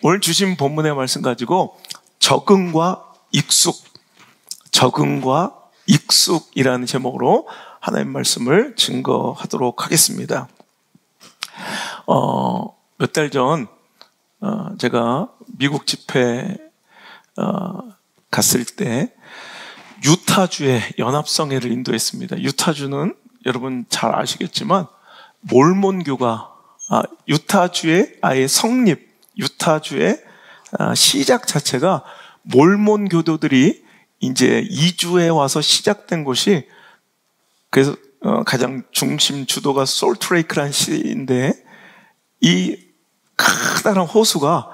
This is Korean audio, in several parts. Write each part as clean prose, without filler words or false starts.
오늘 주신 본문의 말씀 가지고 적응과 익숙이라는 제목으로 하나님 말씀을 증거하도록 하겠습니다. 몇 달 전 제가 미국 집회 갔을 때 유타주의 연합성회를 인도했습니다. 유타주는 여러분 잘 아시겠지만 몰몬교가 유타주의 아예 성립, 유타주의 시작 자체가 몰몬 교도들이 이제 이주해 와서 시작된 곳이, 그래서 가장 중심 주도가 솔트레이크라는 시인데, 이 커다란 호수가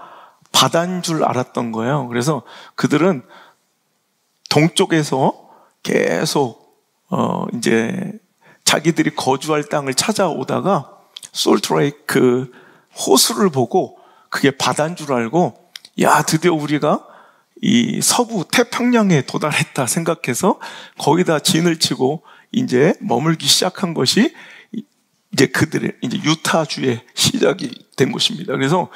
바다인 줄 알았던 거예요. 그래서 그들은 동쪽에서 계속 이제 자기들이 거주할 땅을 찾아오다가 솔트레이크 호수를 보고 그게 바다인 줄 알고, 야, 드디어 우리가 이 서부 태평양에 도달했다 생각해서 거기다 진을 치고 이제 머물기 시작한 것이 이제 그들의 이제 유타주의 시작이 된 곳입니다. 그래서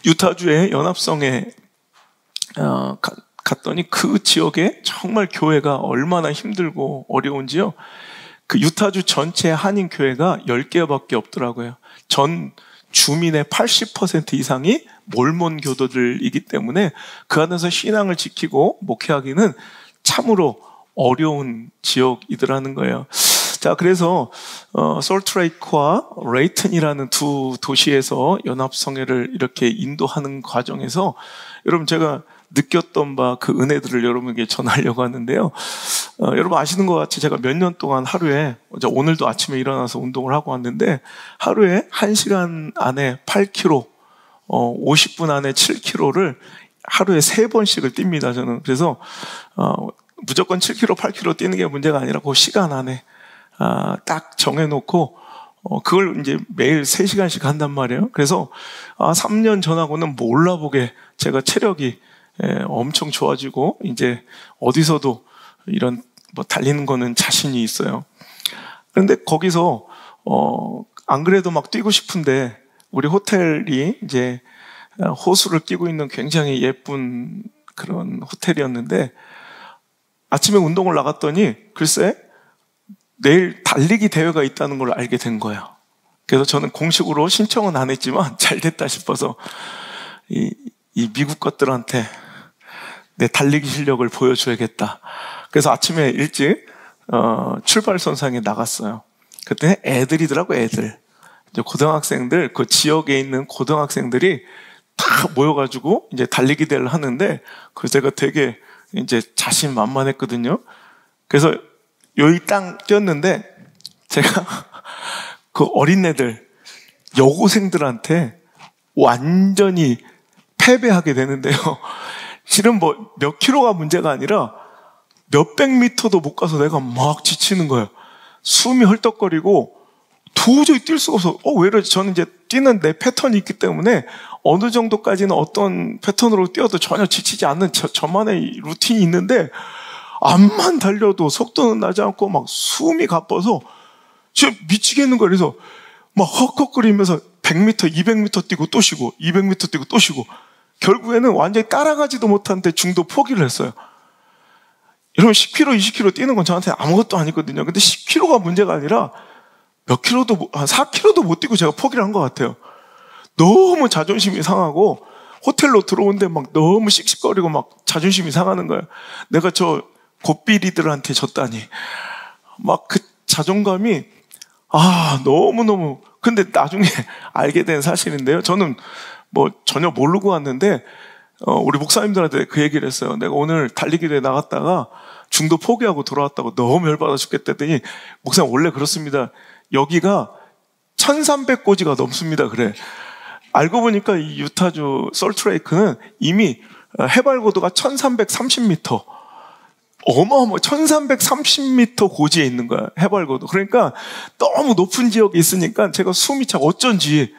유타주의 연합성에 갔더니 그 지역에 정말 교회가 얼마나 힘들고 어려운지요. 그 유타주 전체 한인 교회가 10개밖에 없더라고요. 전 주민의 80% 이상이 몰몬 교도들이기 때문에 그 안에서 신앙을 지키고 목회하기는 참으로 어려운 지역이더라는 거예요. 자, 그래서 솔트레이크와 레이튼이라는 두 도시에서 연합성회를 이렇게 인도하는 과정에서 여러분 제가 느꼈던 바 그 은혜들을 여러분에게 전하려고 하는데요. 여러분 아시는 것 같이 제가 몇 년 동안 하루에, 오늘도 아침에 일어나서 운동을 하고 왔는데 하루에 1시간 안에 8km, 50분 안에 7km를 하루에 3번씩을 뜁니다, 저는. 그래서 무조건 7km, 8km 뛰는 게 문제가 아니라 그 시간 안에 딱 정해놓고 그걸 이제 매일 3시간씩 한단 말이에요. 그래서 3년 전하고는 몰라보게 제가 체력이 엄청 좋아지고 이제 어디서도 이런 뭐 달리는 거는 자신이 있어요. 그런데 거기서 안 그래도 막 뛰고 싶은데 우리 호텔이 이제 호수를 끼고 있는 굉장히 예쁜 그런 호텔이었는데 아침에 운동을 나갔더니 글쎄 내일 달리기 대회가 있다는 걸 알게 된 거예요. 그래서 저는 공식으로 신청은 안 했지만 잘 됐다 싶어서 이 미국 것들한테 내 달리기 실력을 보여줘야겠다. 그래서 아침에 일찍 출발선상에 나갔어요. 그때 애들이더라고, 애들. 이제 고등학생들, 그 지역에 있는 고등학생들이 다 모여가지고 이제 달리기 대회를 하는데, 그래서 제가 되게 이제 자신만만했거든요. 그래서 여기 땅 뛰었는데 제가 그 어린애들, 여고생들한테 완전히 패배하게 되는데요. 실은 뭐 몇 킬로가 문제가 아니라 몇백 미터도 못 가서 내가 막 지치는 거예요. 숨이 헐떡거리고 도저히 뛸 수가 없어. 왜 이러지? 저는 이제 뛰는 내 패턴이 있기 때문에 어느 정도까지는 어떤 패턴으로 뛰어도 전혀 지치지 않는 저만의 루틴이 있는데 암만 달려도 속도는 나지 않고 막 숨이 가빠서 진짜 미치겠는 거예요. 그래서 막 헉헉거리면서 100m, 200m 뛰고 또 쉬고 200m 뛰고 또 쉬고 결국에는 완전히 따라가지도 못하는데 중도 포기를 했어요. 여러분 10km, 20km 뛰는 건 저한테 아무것도 아니거든요. 근데 10km가 문제가 아니라 몇 킬로도, 한 4km도 못 뛰고 제가 포기를 한 것 같아요. 너무 자존심이 상하고 호텔로 들어오는데 막 너무 씩씩거리고 막 자존심이 상하는 거예요. 내가 저 곱비리들한테 졌다니. 막 그 자존감이 너무너무. 근데 나중에 알게 된 사실인데요. 저는 뭐 전혀 모르고 왔는데 우리 목사님들한테 그 얘기를 했어요. 내가 오늘 달리기 대회 나갔다가 중도 포기하고 돌아왔다고 너무 열받아 죽겠다 했더니 목사님 원래 그렇습니다. 여기가 1300고지가 넘습니다. 그래. 알고 보니까 이 유타주 솔트레이크는 이미 해발 고도가 1330m. 어마어마 1330m 고지에 있는 거야. 해발 고도. 그러니까 너무 높은 지역에 있으니까 제가 숨이 차 어쩐지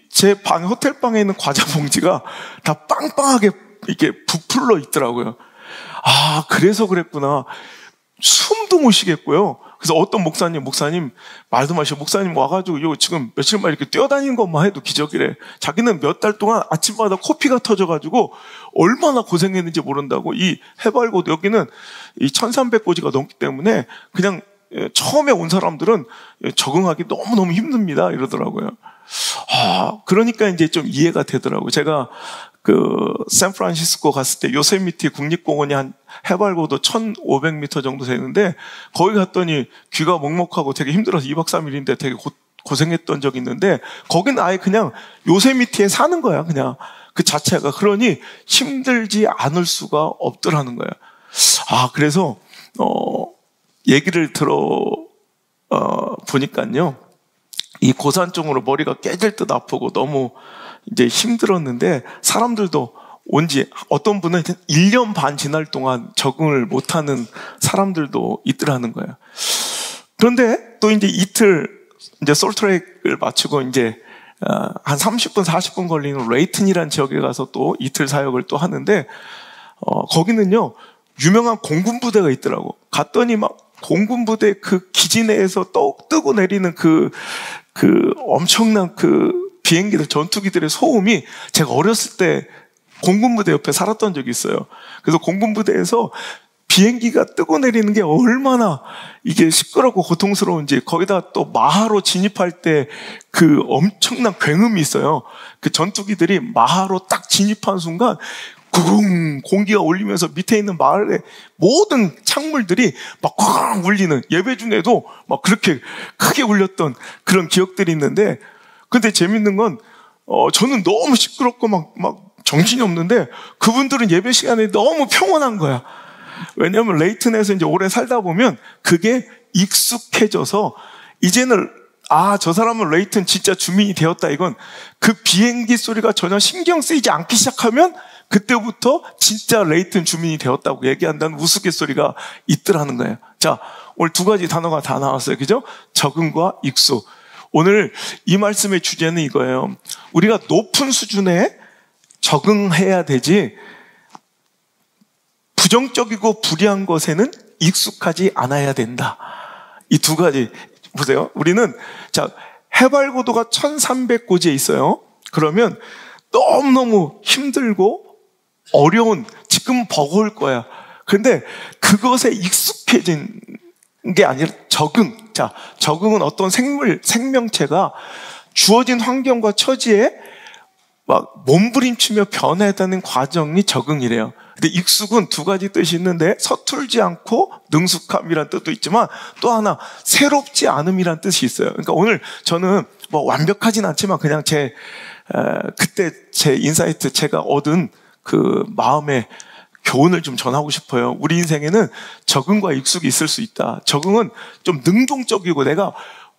제 방, 호텔 방에 있는 과자 봉지가 다 빵빵하게 이렇게 부풀러 있더라고요. 그래서 그랬구나. 숨도 못 쉬겠고요. 그래서 어떤 목사님 말도 마시고 목사님 와가지고 요 지금 며칠만 이렇게 뛰어다니는 것만 해도 기적이래. 자기는 몇 달 동안 아침마다 코피가 터져가지고 얼마나 고생했는지 모른다고. 이 해발고도 여기는 이 1300고지가 넘기 때문에 그냥 처음에 온 사람들은 적응하기 너무너무 힘듭니다 이러더라고요. 그러니까 이제 좀 이해가 되더라고요. 제가 샌프란시스코 갔을 때 요세미티 국립공원이 한 해발고도 1500m 정도 되는데 거기 갔더니 귀가 먹먹하고 되게 힘들어서 2박 3일인데 되게 고생했던 적이 있는데 거기는 아예 그냥 요세미티에 사는 거야. 그냥 그 자체가. 그러니 힘들지 않을 수가 없더라는 거예요. 그래서 얘기를 보니까요. 이 고산 쪽으로 머리가 깨질 듯 아프고 너무 이제 힘들었는데 사람들도 온지 어떤 분은 1년 반 지날 동안 적응을 못하는 사람들도 있더라는 거예요. 그런데 또 이제 이틀 이제 솔트레이크를 마치고 이제 한 30분 40분 걸리는 레이튼이라는 지역에 가서 또 이틀 사역을 또 하는데 거기는요 유명한 공군 부대가 있더라고. 갔더니 막 공군 부대 그 기지 내에서 뜨고 내리는 그 엄청난 비행기들, 전투기들의 소음이 제가 어렸을 때 공군부대 옆에 살았던 적이 있어요. 그래서 공군부대에서 비행기가 뜨고 내리는 게 얼마나 이게 시끄럽고 고통스러운지, 거기다 또 마하로 진입할 때 그 엄청난 굉음이 있어요. 그 전투기들이 마하로 딱 진입한 순간 구궁 공기가 울리면서 밑에 있는 마을의 모든 창물들이 막 쾅 울리는, 예배 중에도 막 그렇게 크게 울렸던 그런 기억들이 있는데, 근데 재밌는 건 저는 너무 시끄럽고 막 정신이 없는데 그분들은 예배 시간에 너무 평온한 거야. 왜냐하면 레이튼에서 이제 오래 살다 보면 그게 익숙해져서 이제는 저 사람은 레이튼 진짜 주민이 되었다. 이건 그 비행기 소리가 전혀 신경 쓰이지 않기 시작하면 그때부터 진짜 레이튼 주민이 되었다고 얘기한다는 우스갯소리가 있더라는 거예요. 자, 오늘 두 가지 단어가 다 나왔어요. 그죠? 적응과 익숙. 오늘 이 말씀의 주제는 이거예요. 우리가 높은 수준에 적응해야 되지 부정적이고 불의한 것에는 익숙하지 않아야 된다. 이 두 가지 보세요. 우리는 해발고도가 1300고지에 있어요. 그러면 너무너무 힘들고 어려운, 지금 버거울 거야. 그런데 그것에 익숙해진 게 아니라 적응은 어떤 생명체가 주어진 환경과 처지에 막 몸부림치며 변화했다는 과정이 적응이래요. 근데 익숙은 두 가지 뜻이 있는데 서툴지 않고 능숙함이란 뜻도 있지만 또 하나 새롭지 않음이란 뜻이 있어요. 그러니까 오늘 저는 뭐 완벽하진 않지만 그냥 그때 제 인사이트, 제가 얻은 그 마음의 교훈을 좀 전하고 싶어요. 우리 인생에는 적응과 익숙이 있을 수 있다. 적응은 좀 능동적이고 내가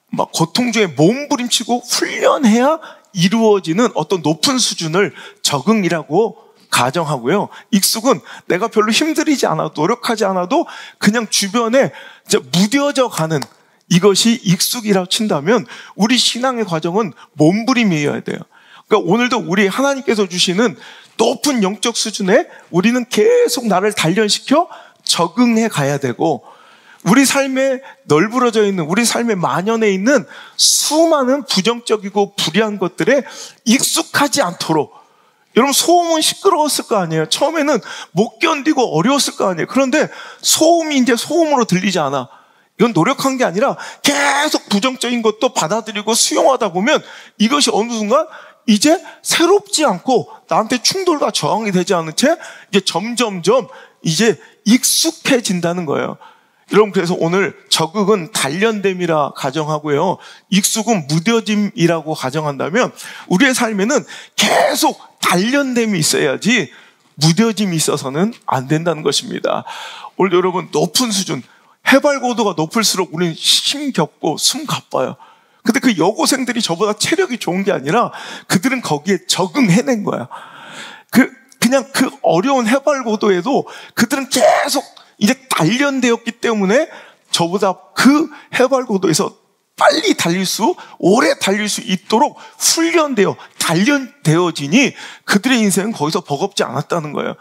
막 고통 중에 몸부림치고 훈련해야 이루어지는 어떤 높은 수준을 적응이라고 가정하고요. 익숙은 내가 별로 힘들이지 않아도, 노력하지 않아도 그냥 주변에 이제 무뎌져 가는, 이것이 익숙이라고 친다면 우리 신앙의 과정은 몸부림이어야 돼요. 그러니까 오늘도 우리 하나님께서 주시는 높은 영적 수준에 우리는 계속 나를 단련시켜 적응해 가야 되고, 우리 삶에 널브러져 있는, 우리 삶에 만연해 있는 수많은 부정적이고 불의한 것들에 익숙하지 않도록. 여러분, 소음은 시끄러웠을 거 아니에요. 처음에는 못 견디고 어려웠을 거 아니에요. 그런데 소음이 이제 소음으로 들리지 않아. 이건 노력한 게 아니라 계속 부정적인 것도 받아들이고 수용하다 보면 이것이 어느 순간 이제 새롭지 않고 나한테 충돌과 저항이 되지 않은 채 이제 점점점 이제 익숙해진다는 거예요. 여러분, 그래서 오늘 적응은 단련됨이라 가정하고요, 익숙은 무뎌짐이라고 가정한다면 우리의 삶에는 계속 단련됨이 있어야지 무뎌짐이 있어서는 안 된다는 것입니다. 오늘 여러분, 높은 수준, 해발고도가 높을수록 우리는 힘겹고 숨 가빠요. 근데 그 여고생들이 저보다 체력이 좋은 게 아니라 그들은 거기에 적응해낸 거야. 그냥 그 어려운 해발고도에도 그들은 계속 이제 단련되었기 때문에 저보다 그 해발고도에서 빨리 오래 달릴 수 있도록 단련되어지니 그들의 인생은 거기서 버겁지 않았다는 거예요.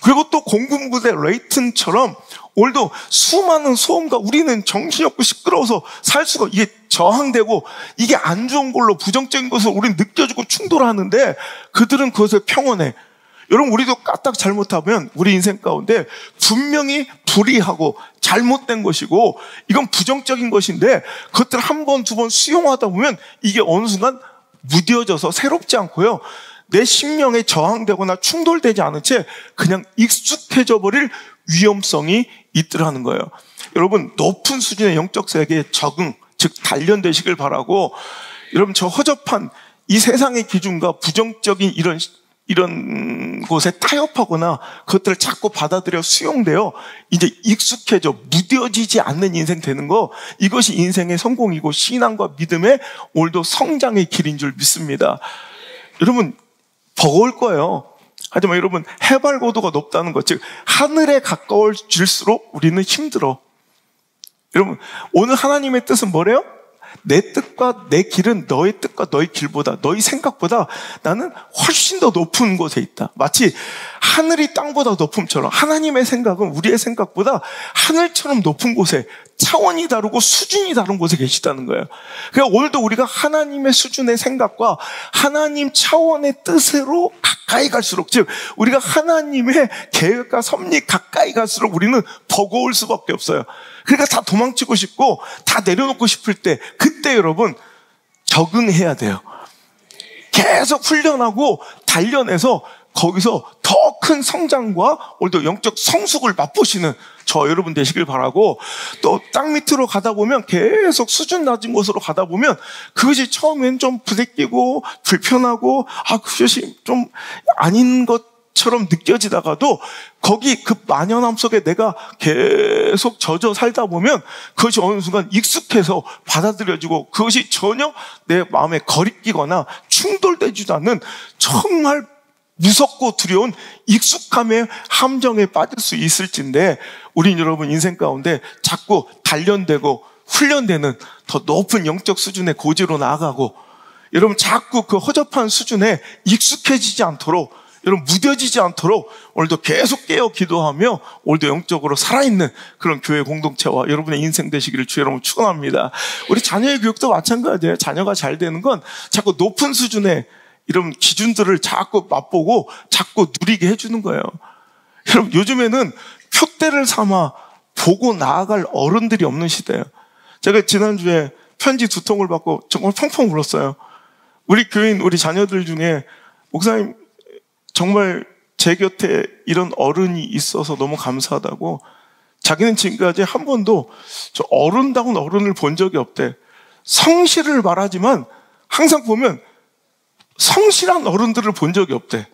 그리고 또 공군부대 레이튼처럼 오늘도 수많은 소음과 우리는 정신없고 시끄러워서 살 수가, 이게 저항되고 이게 안 좋은 걸로 부정적인 것을 우리는 느껴지고 충돌하는데 그들은 그것에 평온해. 여러분, 우리도 까딱 잘못하면 우리 인생 가운데 분명히 불의하고 잘못된 것이고 이건 부정적인 것인데 그것들을 한 번, 두 번 수용하다 보면 이게 어느 순간 무뎌져서 새롭지 않고요, 내 심령에 저항되거나 충돌되지 않은 채 그냥 익숙해져 버릴 위험성이 있더라는 거예요. 여러분, 높은 수준의 영적 세계에 적응, 즉 단련되시길 바라고, 여러분, 저 허접한 이 세상의 기준과 부정적인 이런 곳에 타협하거나 그것들을 자꾸 받아들여 수용되어 이제 익숙해져 무뎌지지 않는 인생 되는 거, 이것이 인생의 성공이고 신앙과 믿음의 오늘도 성장의 길인 줄 믿습니다. 여러분, 버거울 거예요. 하지만 여러분, 해발고도가 높다는 것, 즉 하늘에 가까워질수록 우리는 힘들어. 여러분, 오늘 하나님의 뜻은 뭐래요? 내 뜻과 내 길은 너의 뜻과 너의 길보다, 너의 생각보다 나는 훨씬 더 높은 곳에 있다. 마치 하늘이 땅보다 높음처럼 하나님의 생각은 우리의 생각보다 하늘처럼 높은 곳에, 차원이 다르고 수준이 다른 곳에 계시다는 거예요. 그러니까 오늘도 우리가 하나님의 수준의 생각과 하나님 차원의 뜻으로 가까이 갈수록, 즉 우리가 하나님의 계획과 섭리 가까이 갈수록 우리는 버거울 수밖에 없어요. 그러니까 다 도망치고 싶고 다 내려놓고 싶을 때, 그때 여러분 적응해야 돼요. 계속 훈련하고 단련해서 거기서 더 큰 성장과 오늘도 영적 성숙을 맛보시는 저 여러분 되시길 바라고, 또 땅 밑으로 가다 보면 계속 수준 낮은 곳으로 가다 보면 그것이 처음엔 좀 부대끼고 불편하고 그것이 좀 아닌 것처럼 느껴지다가도 거기 그 만연함 속에 내가 계속 젖어 살다 보면 그것이 어느 순간 익숙해서 받아들여지고 그것이 전혀 내 마음에 거리끼거나 충돌되지도 않는 정말 무섭고 두려운 익숙함의 함정에 빠질 수 있을진데, 우린 여러분 인생 가운데 자꾸 단련되고 훈련되는 더 높은 영적 수준의 고지로 나아가고, 여러분 자꾸 그 허접한 수준에 익숙해지지 않도록, 여러분 무뎌지지 않도록 오늘도 계속 깨어 기도하며 오늘도 영적으로 살아있는 그런 교회 공동체와 여러분의 인생 되시기를 주의 이름으로 축원합니다. 우리 자녀의 교육도 마찬가지예요. 자녀가 잘 되는 건 자꾸 높은 수준의 이런 기준들을 자꾸 맛보고 자꾸 누리게 해주는 거예요. 여러분, 요즘에는 표대를 삼아 보고 나아갈 어른들이 없는 시대예요. 제가 지난주에 편지 2통을 받고 정말 펑펑 울었어요. 우리 교인, 우리 자녀들 중에 목사님 정말 제 곁에 이런 어른이 있어서 너무 감사하다고, 자기는 지금까지 한 번도 저 어른다운 어른을 본 적이 없대. 성실을 말하지만 항상 보면 성실한 어른들을 본 적이 없대.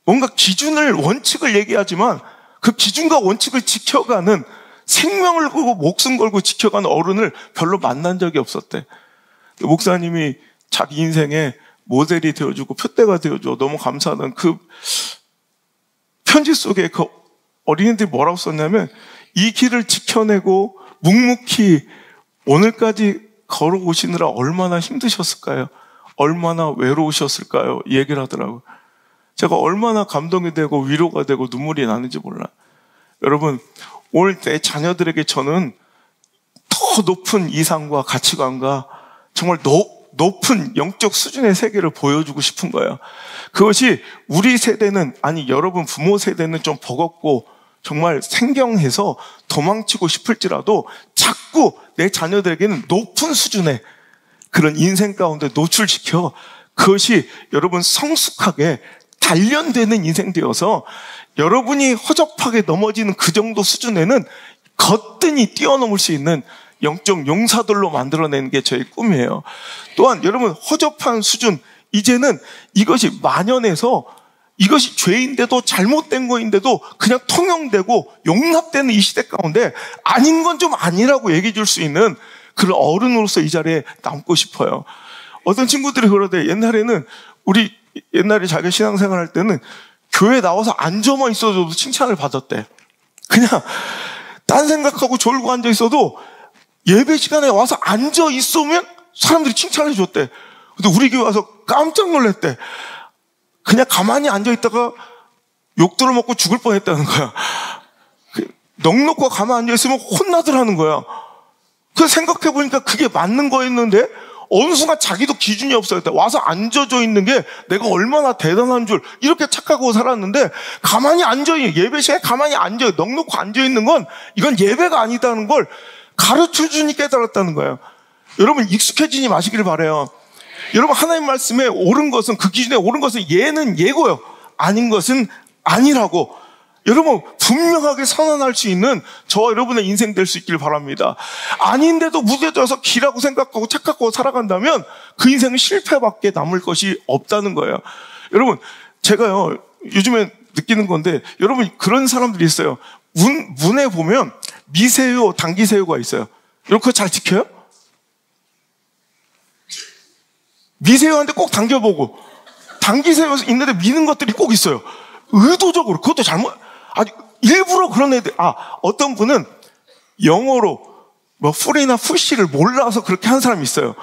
뭔가 기준을, 원칙을 얘기하지만 그 기준과 원칙을 지켜가는, 생명을 걸고 목숨 걸고 지켜가는 어른을 별로 만난 적이 없었대. 목사님이 자기 인생에 모델이 되어주고 표대가 되어줘 너무 감사하다는 그 편지 속에 그 어린이들이 뭐라고 썼냐면, 이 길을 지켜내고 묵묵히 오늘까지 걸어오시느라 얼마나 힘드셨을까요? 얼마나 외로우셨을까요? 이 얘기를 하더라고요. 제가 얼마나 감동이 되고 위로가 되고 눈물이 나는지 몰라요. 여러분, 오늘 내 자녀들에게 저는 더 높은 이상과 가치관과 정말 높은 영적 수준의 세계를 보여주고 싶은 거예요. 그것이 우리 세대는, 아니 여러분 부모 세대는 좀 버겁고 정말 생경해서 도망치고 싶을지라도 자꾸 내 자녀들에게는 높은 수준의 그런 인생 가운데 노출시켜 그것이 여러분 성숙하게 단련되는 인생 되어서 여러분이 허접하게 넘어지는 그 정도 수준에는 거뜬히 뛰어넘을 수 있는 영적 용사들로 만들어내는 게 저의 꿈이에요. 또한 여러분, 허접한 수준, 이제는 이것이 만연해서 이것이 죄인데도 잘못된 거인데도 그냥 통용되고 용납되는 이 시대 가운데 아닌 건 좀 아니라고 얘기해 줄 수 있는 그런 어른으로서 이 자리에 남고 싶어요. 어떤 친구들이 그러대. 옛날에는 우리 옛날에 자기 신앙생활 할 때는 교회 나와서 앉아만 있어도 칭찬을 받았대. 그냥 딴 생각하고 졸고 앉아 있어도 예배 시간에 와서 앉아 있으면 사람들이 칭찬해 줬대. 근데 우리 교회 와서 깜짝 놀랐대. 그냥 가만히 앉아있다가 욕 들어먹고 죽을 뻔했다는 거야. 넉넉고 가만히 앉아있으면 혼나더라는 거야. 그래서 생각해보니까 그게 맞는 거였는데 어느 순간 자기도 기준이 없어요. 와서 앉아져 있는 게 내가 얼마나 대단한 줄 이렇게 착각하고 살았는데 가만히 앉아있는, 예배 시간에 가만히 넉넉고 앉아있는 건 이건 예배가 아니다는 걸 가르쳐주니 깨달았다는 거예요. 여러분 익숙해지지 마시길 바라요. 여러분 하나님 말씀에 옳은 것은, 그 기준에 옳은 것은 예는 예고요, 아닌 것은 아니라고 여러분 분명하게 선언할 수 있는 저와 여러분의 인생 될 수 있길 바랍니다. 아닌데도 무뎌져서 기라고 생각하고 착각하고 살아간다면 그 인생은 실패밖에 남을 것이 없다는 거예요. 여러분 제가요 요즘에 느끼는 건데, 여러분 그런 사람들이 있어요. 문에 보면 미새우, 당기새우가 있어요. 여러분 그거 잘 지켜요? 미새우한테 꼭 당겨보고, 당기새우 있는데 미는 것들이 꼭 있어요. 의도적으로. 그것도 잘못, 아주 일부러 그런 애들. 어떤 분은 영어로 뭐 풀이나 푸시를 몰라서 그렇게 한 사람이 있어요.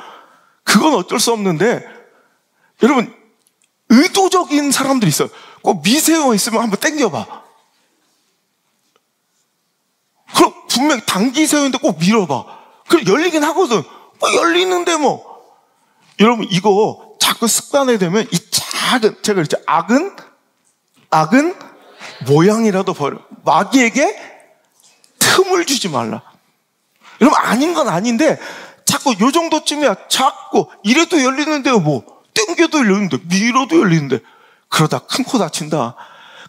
그건 어쩔 수 없는데, 여러분 의도적인 사람들이 있어요. 꼭 미새우 있으면 한번 당겨봐. 그럼 분명히 당기새우인데 꼭 밀어봐. 그럼 열리긴 하거든. 열리는데 뭐. 여러분 이거 자꾸 습관이 되면 이 작은, 제가 그랬죠, 악은 모양이라도 버려. 마귀에게 틈을 주지 말라. 여러분 아닌 건 아닌데 자꾸 요 정도쯤이야. 자꾸 이래도 열리는데요, 뭐 땡겨도 열리는데 밀어도 열리는데, 그러다 큰 코 다친다.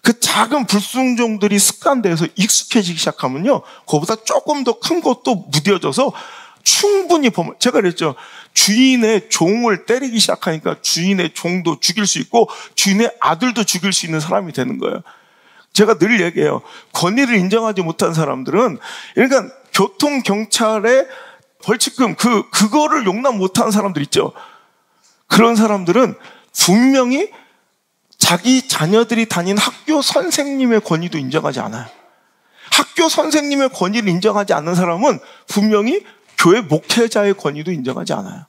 그 작은 불순종들이 습관돼서 익숙해지기 시작하면요, 그거보다 조금 더 큰 것도 무뎌져서 충분히 제가 그랬죠, 주인의 종을 때리기 시작하니까 주인의 종도 죽일 수 있고 주인의 아들도 죽일 수 있는 사람이 되는 거예요. 제가 늘 얘기해요. 권위를 인정하지 못한 사람들은, 그러니까 교통경찰의 벌칙금 그거를 용납 못하는 사람들 있죠. 그런 사람들은 분명히 자기 자녀들이 다닌 학교 선생님의 권위도 인정하지 않아요. 학교 선생님의 권위를 인정하지 않는 사람은 분명히 교회 목회자의 권위도 인정하지 않아요.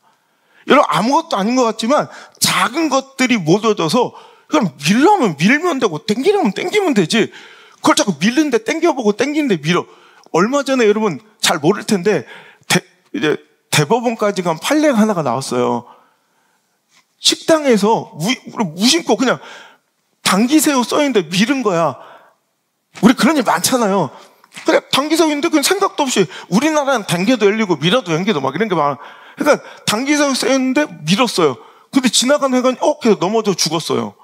여러분 아무것도 아닌 것 같지만 작은 것들이 모여져서, 그럼 밀려면 밀면 되고 땡기려면 땡기면 되지, 그걸 자꾸 밀는데 땡겨보고 땡기는데 밀어. 얼마 전에 여러분 잘 모를 텐데 이제 대법원까지 간 판례가 하나가 나왔어요. 식당에서 무심코 그냥 당기새우 써있는데 밀은 거야. 우리 그런 일 많잖아요. 그래, 당기새우인데 그냥 생각도 없이, 우리나라는 당겨도 열리고 밀어도 연기도 막 이런 게 많아. 그러니까 당기새우 쓰였는데 밀었어요. 근데 지나가는 회관이 그래서 넘어져 죽었어요.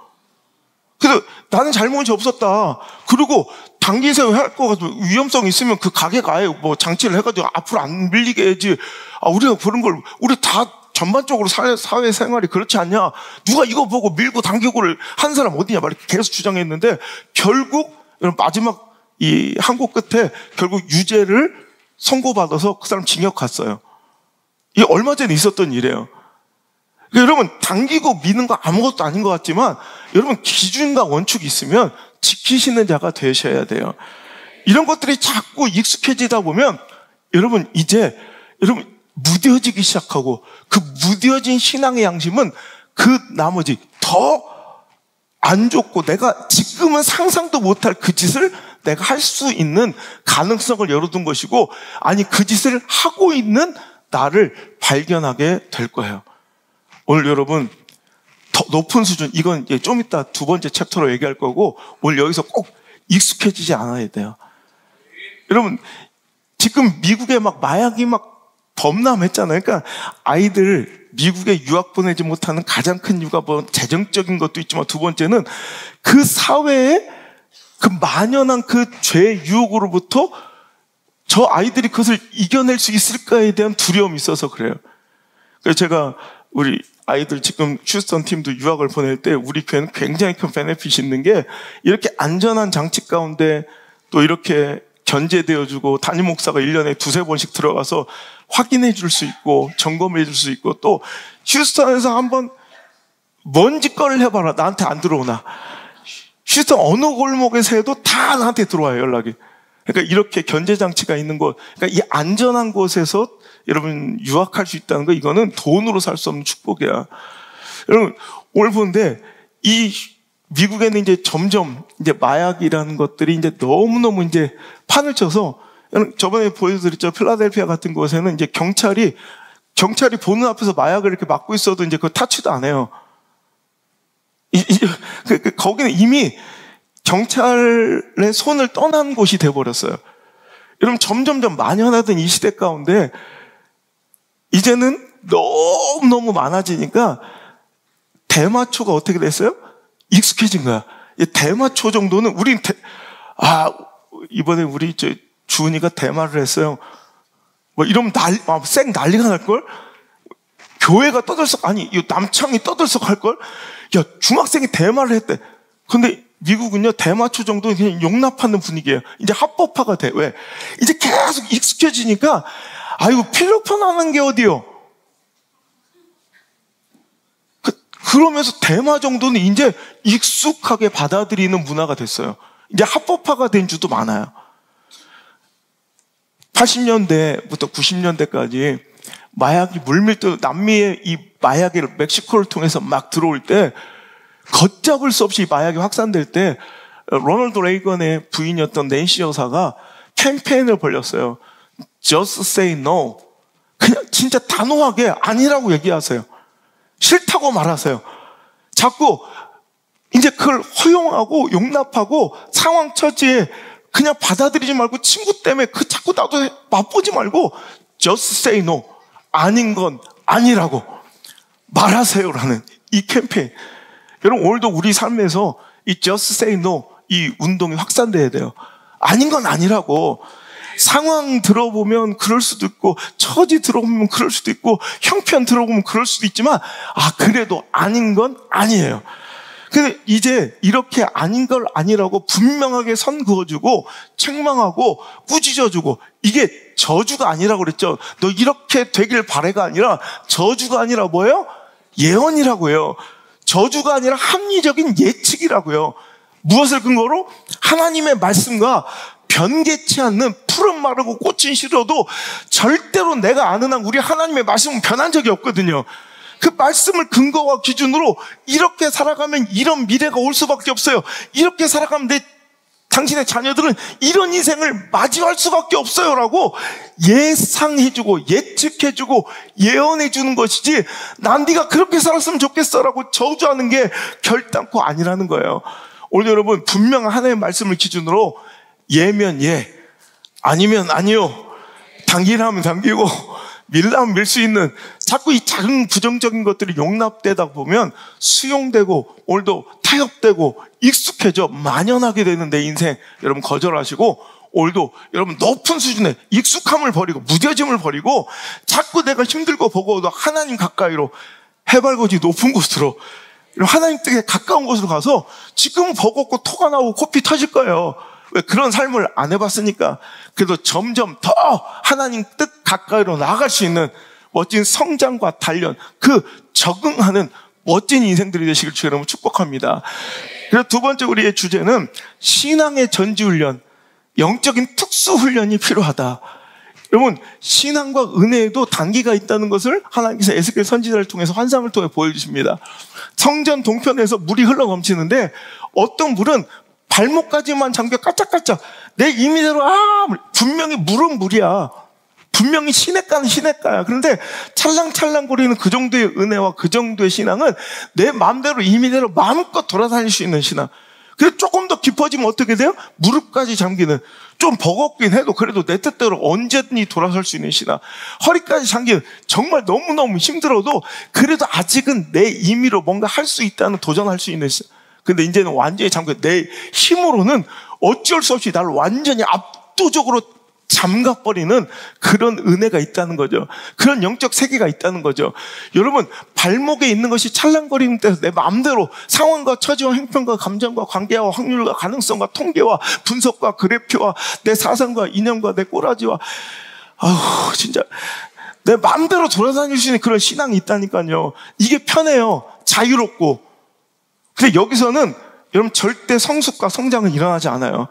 그래서 나는 잘못이 없었다. 그리고 당기새우 할 거 같으면 위험성 있으면 그 가게가 아예 뭐 장치를 해가지고 앞으로 안 밀리게 해야지. 우리가 그런 걸, 우리 다 전반적으로 사회 생활이 그렇지 않냐. 누가 이거 보고 밀고 당기고를 한 사람 어디냐 막 이렇게 계속 주장했는데, 결국 마지막 이 항고 끝에 결국 유죄를 선고받아서 그 사람 징역 갔어요. 이게 얼마 전에 있었던 일이에요. 여러분 당기고 미는 거 아무것도 아닌 것 같지만, 여러분 기준과 원칙이 있으면 지키시는 자가 되셔야 돼요. 이런 것들이 자꾸 익숙해지다 보면 여러분 이제 무뎌지기 시작하고, 그 무뎌진 신앙의 양심은 그 나머지 더 안 좋고 내가 지금은 상상도 못할 그 짓을 내가 할 수 있는 가능성을 열어둔 것이고, 아니 그 짓을 하고 있는 나를 발견하게 될 거예요. 오늘 여러분 더 높은 수준, 이건 좀 이따 두 번째 챕터로 얘기할 거고, 오늘 여기서 꼭 익숙해지지 않아야 돼요. 여러분 지금 미국에 막 마약이 막 범람했잖아요. 그러니까 아이들 미국에 유학 보내지 못하는 가장 큰 이유가 뭐 재정적인 것도 있지만, 두 번째는 그 사회에 그 만연한 그 죄의 유혹으로부터 저 아이들이 그것을 이겨낼 수 있을까에 대한 두려움이 있어서 그래요. 그래서 제가 우리 아이들 지금 휴스턴 팀도 유학을 보낼 때 우리 교회는 굉장히 큰 베네핏이 있는 게, 이렇게 안전한 장치 가운데 또 이렇게 견제되어주고, 담임 목사가 1년에 2-3번씩 들어가서 확인해 줄 수 있고 점검해 줄 수 있고, 또 휴스턴에서 한번 뭔 짓거리를 해봐라, 나한테 안 들어오나. 휴스턴 어느 골목에서 해도 다 나한테 들어와요, 연락이. 그러니까 이렇게 견제장치가 있는 곳, 그러니까 이 안전한 곳에서 여러분 유학할 수 있다는 거, 이거는 돈으로 살 수 없는 축복이야. 여러분 오늘 보는데 이 미국에는 이제 점점 이제 마약이라는 것들이 이제 너무너무 이제 판을 쳐서, 저번에 보여드렸죠. 필라델피아 같은 곳에는 이제 경찰이 보는 앞에서 마약을 이렇게 막고 있어도 이제 그거 타치도 안 해요. 거기는 이미 경찰의 손을 떠난 곳이 돼버렸어요. 여러분, 점점점 만연하던 이 시대 가운데 이제는 너무너무 많아지니까 대마초가 어떻게 됐어요? 익숙해진 거야. 대마초 정도는 우린 이번에 우리 주은이가 대마를 했어요. 뭐 이러면 쌩 난리가 날걸? 교회가 떠들썩, 아니, 이 남창이 떠들썩 할걸? 야, 중학생이 대마를 했대. 근데 미국은요, 대마초 정도는 그냥 용납하는 분위기예요. 이제 합법화가 돼. 왜? 이제 계속 익숙해지니까, 아이고, 필로폰하는 게 어디요? 그러면서 대마 정도는 이제 익숙하게 받아들이는 문화가 됐어요. 이제 합법화가 된 주도 많아요. 80년대부터 90년대까지 마약이 물밀도, 남미의 이 마약이 멕시코를 통해서 막 들어올 때, 걷잡을 수 없이 마약이 확산될 때, 로널드 레이건의 부인이었던 낸시 여사가 캠페인을 벌였어요. Just say no. 그냥 진짜 단호하게 아니라고 얘기하세요. 싫다고 말하세요. 자꾸 이제 그걸 허용하고 용납하고 상황 처지에 그냥 받아들이지 말고, 친구 때문에 자꾸 나도 맛보지 말고 just say no. 아닌 건 아니라고 말하세요라는 이 캠페인. 여러분, 오늘도 우리 삶에서 이 just say no 이 운동이 확산돼야 돼요. 아닌 건 아니라고. 상황 들어보면 그럴 수도 있고, 처지 들어보면 그럴 수도 있고, 형편 들어보면 그럴 수도 있지만, 그래도 아닌 건 아니에요. 근데 이제 이렇게 아닌 걸 아니라고 분명하게 선 그어주고, 책망하고, 꾸짖어주고, 이게 저주가 아니라고 그랬죠. 너 이렇게 되길 바래가 아니라, 저주가 아니라 뭐예요? 예언이라고요. 저주가 아니라 합리적인 예측이라고요. 무엇을 근거로? 하나님의 말씀과 변개치 않는 푸른 마르고 꽃은 시려도 절대로 내가 아는 한 우리 하나님의 말씀은 변한 적이 없거든요. 그 말씀을 근거와 기준으로 이렇게 살아가면 이런 미래가 올 수밖에 없어요. 이렇게 살아가면 당신의 자녀들은 이런 인생을 맞이할 수밖에 없어요라고 예상해주고 예측해주고 예언해주는 것이지, 난 네가 그렇게 살았으면 좋겠어라고 저주하는 게 결단코 아니라는 거예요. 오늘 여러분, 분명한 하나님의 말씀을 기준으로 예면 예, 아니면 아니요, 당기라면 당기고 밀라면 밀 수 있는, 자꾸 이 작은 부정적인 것들이 용납되다 보면 수용되고, 오늘도 타협되고 익숙해져 만연하게 되는 내 인생, 여러분 거절하시고, 오늘도 여러분 높은 수준의 익숙함을 버리고 무뎌짐을 버리고, 자꾸 내가 힘들고 버거워도 하나님 가까이로, 해발거지 높은 곳으로, 하나님 뜻에 가까운 곳으로 가서, 지금은 버겁고 토가 나오고 코피 터질 거예요. 왜? 그런 삶을 안 해봤으니까. 그래도 점점 더 하나님 뜻 가까이로 나아갈 수 있는 멋진 성장과 단련, 그 적응하는 멋진 인생들이 되시길 주의 이름으로 축복합니다. 그래서 두 번째 우리의 주제는 신앙의 전지훈련, 영적인 특수훈련이 필요하다. 여러분, 신앙과 은혜에도 단계가 있다는 것을 하나님께서 에스겔 선지자를 통해서 환상을 통해 보여주십니다. 성전 동편에서 물이 흘러 넘치는데, 어떤 물은 발목까지만 잠겨 까짝까짝, 내 임의대로 분명히 물은 물이야, 분명히 시냇가는 시냇가야. 그런데 찰랑찰랑거리는 그 정도의 은혜와 그 정도의 신앙은 내 마음대로 임의대로 마음껏 돌아다닐 수 있는 신앙. 그래서 조금 더 깊어지면 어떻게 돼요? 무릎까지 잠기는, 좀 버겁긴 해도 그래도 내 뜻대로 언제든지 돌아설 수 있는 신앙. 허리까지 잠기는, 정말 너무너무 힘들어도 그래도 아직은 내 임의로 뭔가 할 수 있다는, 도전할 수 있는 신앙. 근데 이제는 완전히 잠겨, 내 힘으로는 어쩔 수 없이 나를 완전히 압도적으로 잠가버리는 그런 은혜가 있다는 거죠. 그런 영적 세계가 있다는 거죠. 여러분, 발목에 있는 것이 찰랑거리는 때서 내 마음대로 상황과 처지와 형편과 감정과 관계와 확률과 가능성과 통계와 분석과 그래프와 내 사상과 이념과 내 꼬라지와, 진짜 내 마음대로 돌아다닐 수 있는 그런 신앙이 있다니까요. 이게 편해요. 자유롭고. 근데 여기서는 여러분 절대 성숙과 성장은 일어나지 않아요.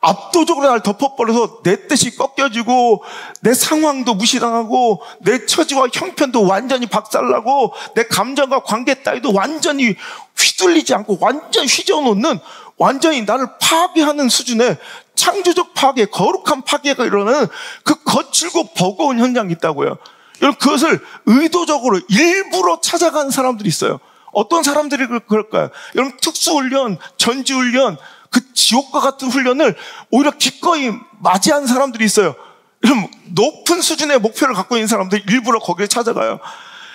압도적으로 날 덮어버려서 내 뜻이 꺾여지고 내 상황도 무시당하고 내 처지와 형편도 완전히 박살나고 내 감정과 관계 따위도 완전히 휘둘리지 않고 완전히 휘저어놓는, 완전히 나를 파괴하는 수준의 창조적 파괴, 거룩한 파괴가 일어나는 그 거칠고 버거운 현장이 있다고요. 여러분, 그것을 의도적으로 일부러 찾아가는 사람들이 있어요. 어떤 사람들이 그럴까요? 여러분, 특수훈련, 전지훈련, 그 지옥과 같은 훈련을 오히려 기꺼이 맞이하는 사람들이 있어요. 여러분, 높은 수준의 목표를 갖고 있는 사람들이 일부러 거기를 찾아가요.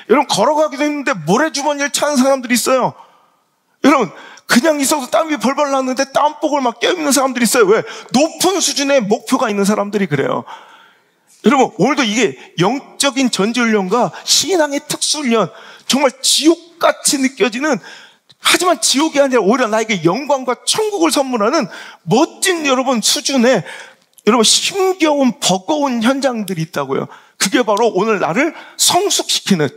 여러분, 걸어가기도 했는데 모래주머니를 찾는 사람들이 있어요. 여러분, 그냥 있어도 땀이 벌벌 나는데 땀복을 막 껴입는 사람들이 있어요. 왜? 높은 수준의 목표가 있는 사람들이 그래요. 여러분, 오늘도 이게 영적인 전지훈련과 신앙의 특수훈련, 정말 지옥같이 느껴지는, 하지만 지옥이 아니라 오히려 나에게 영광과 천국을 선물하는 멋진 여러분 수준의, 여러분 힘겨운 버거운 현장들이 있다고요. 그게 바로 오늘 나를 성숙시키는,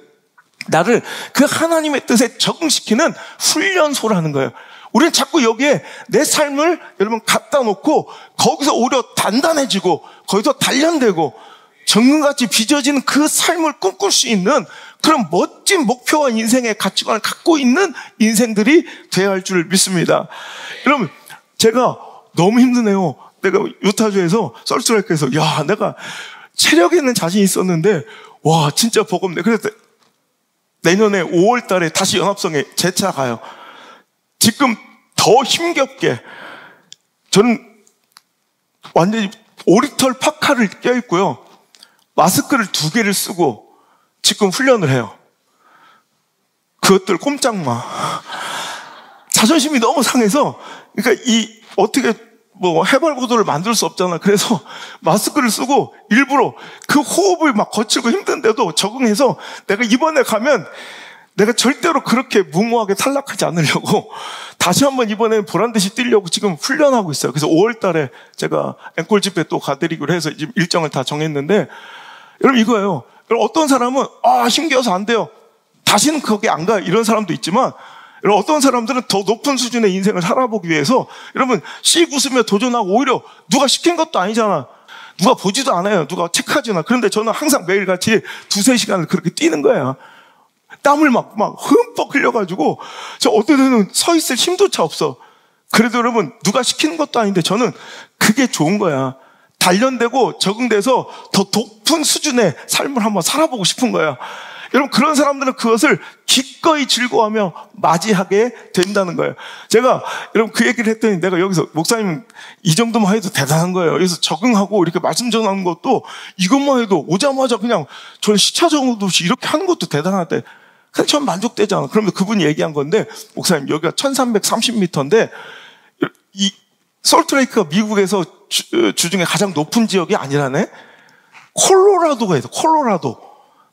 나를 그 하나님의 뜻에 적응시키는 훈련소라는 거예요. 우리는 자꾸 여기에 내 삶을 여러분 갖다 놓고 거기서 오히려 단단해지고 거기서 단련되고 정금같이 빚어지는 그 삶을 꿈꿀 수 있는 그런 멋진 목표와 인생의 가치관을 갖고 있는 인생들이 되어야 할 줄 믿습니다. 여러분, 제가 너무 힘드네요. 내가 유타주에서 솔트레이크에서 내가 체력 있는 자신이 있었는데 와 진짜 버겁네. 그래서 내년에 5월 달에 다시 연합성에 재차 가요. 지금 더 힘겹게 저는 완전히 오리털 파카를 껴입고요. 마스크를 2개를 쓰고 지금 훈련을 해요. 그것들 꼼짝마. 자존심이 너무 상해서, 그러니까 어떻게 해발고도를 만들 수 없잖아. 그래서 마스크를 쓰고 일부러 그 호흡을 막 거칠고 힘든데도 적응해서 내가 이번에 가면 내가 절대로 그렇게 무모하게 탈락하지 않으려고 다시 한번 이번에 보란듯이 뛰려고 지금 훈련하고 있어요. 그래서 5월 달에 제가 앵콜 집회 또 가드리기로 해서 지금 일정을 다 정했는데, 여러분 이거예요. 여러분, 어떤 사람은 힘겨워서 안 돼요. 다시는 거기 안 가요. 이런 사람도 있지만, 여러분 어떤 사람들은 더 높은 수준의 인생을 살아보기 위해서 여러분 씩 웃으며 도전하고, 오히려 누가 시킨 것도 아니잖아. 누가 보지도 않아요. 누가 체크하지 않아. 그런데 저는 항상 매일같이 2-3시간을 그렇게 뛰는 거예요. 땀을 막 흠뻑 흘려가지고 저 어떤 데는 서 있을 힘조차 없어. 그래도 여러분 누가 시키는 것도 아닌데 저는 그게 좋은 거야. 단련되고 적응돼서 더 높은 수준의 삶을 한번 살아보고 싶은 거야. 여러분 그런 사람들은 그것을 기꺼이 즐거워하며 맞이하게 된다는 거예요. 제가 여러분 그 얘기를 했더니 내가 여기서 목사님 이 정도만 해도 대단한 거예요. 그래서 적응하고 이렇게 말씀 전하는 것도 이것만 해도 오자마자 그냥 저는 시차 정도 없이 이렇게 하는 것도 대단하대. 그래서 전 만족되잖아. 그러면 그분이 얘기한 건데, 목사님 여기가 1330m인데 이 솔트레이크가 미국에서 주중에 가장 높은 지역이 아니라네. 콜로라도가 있어. 콜로라도.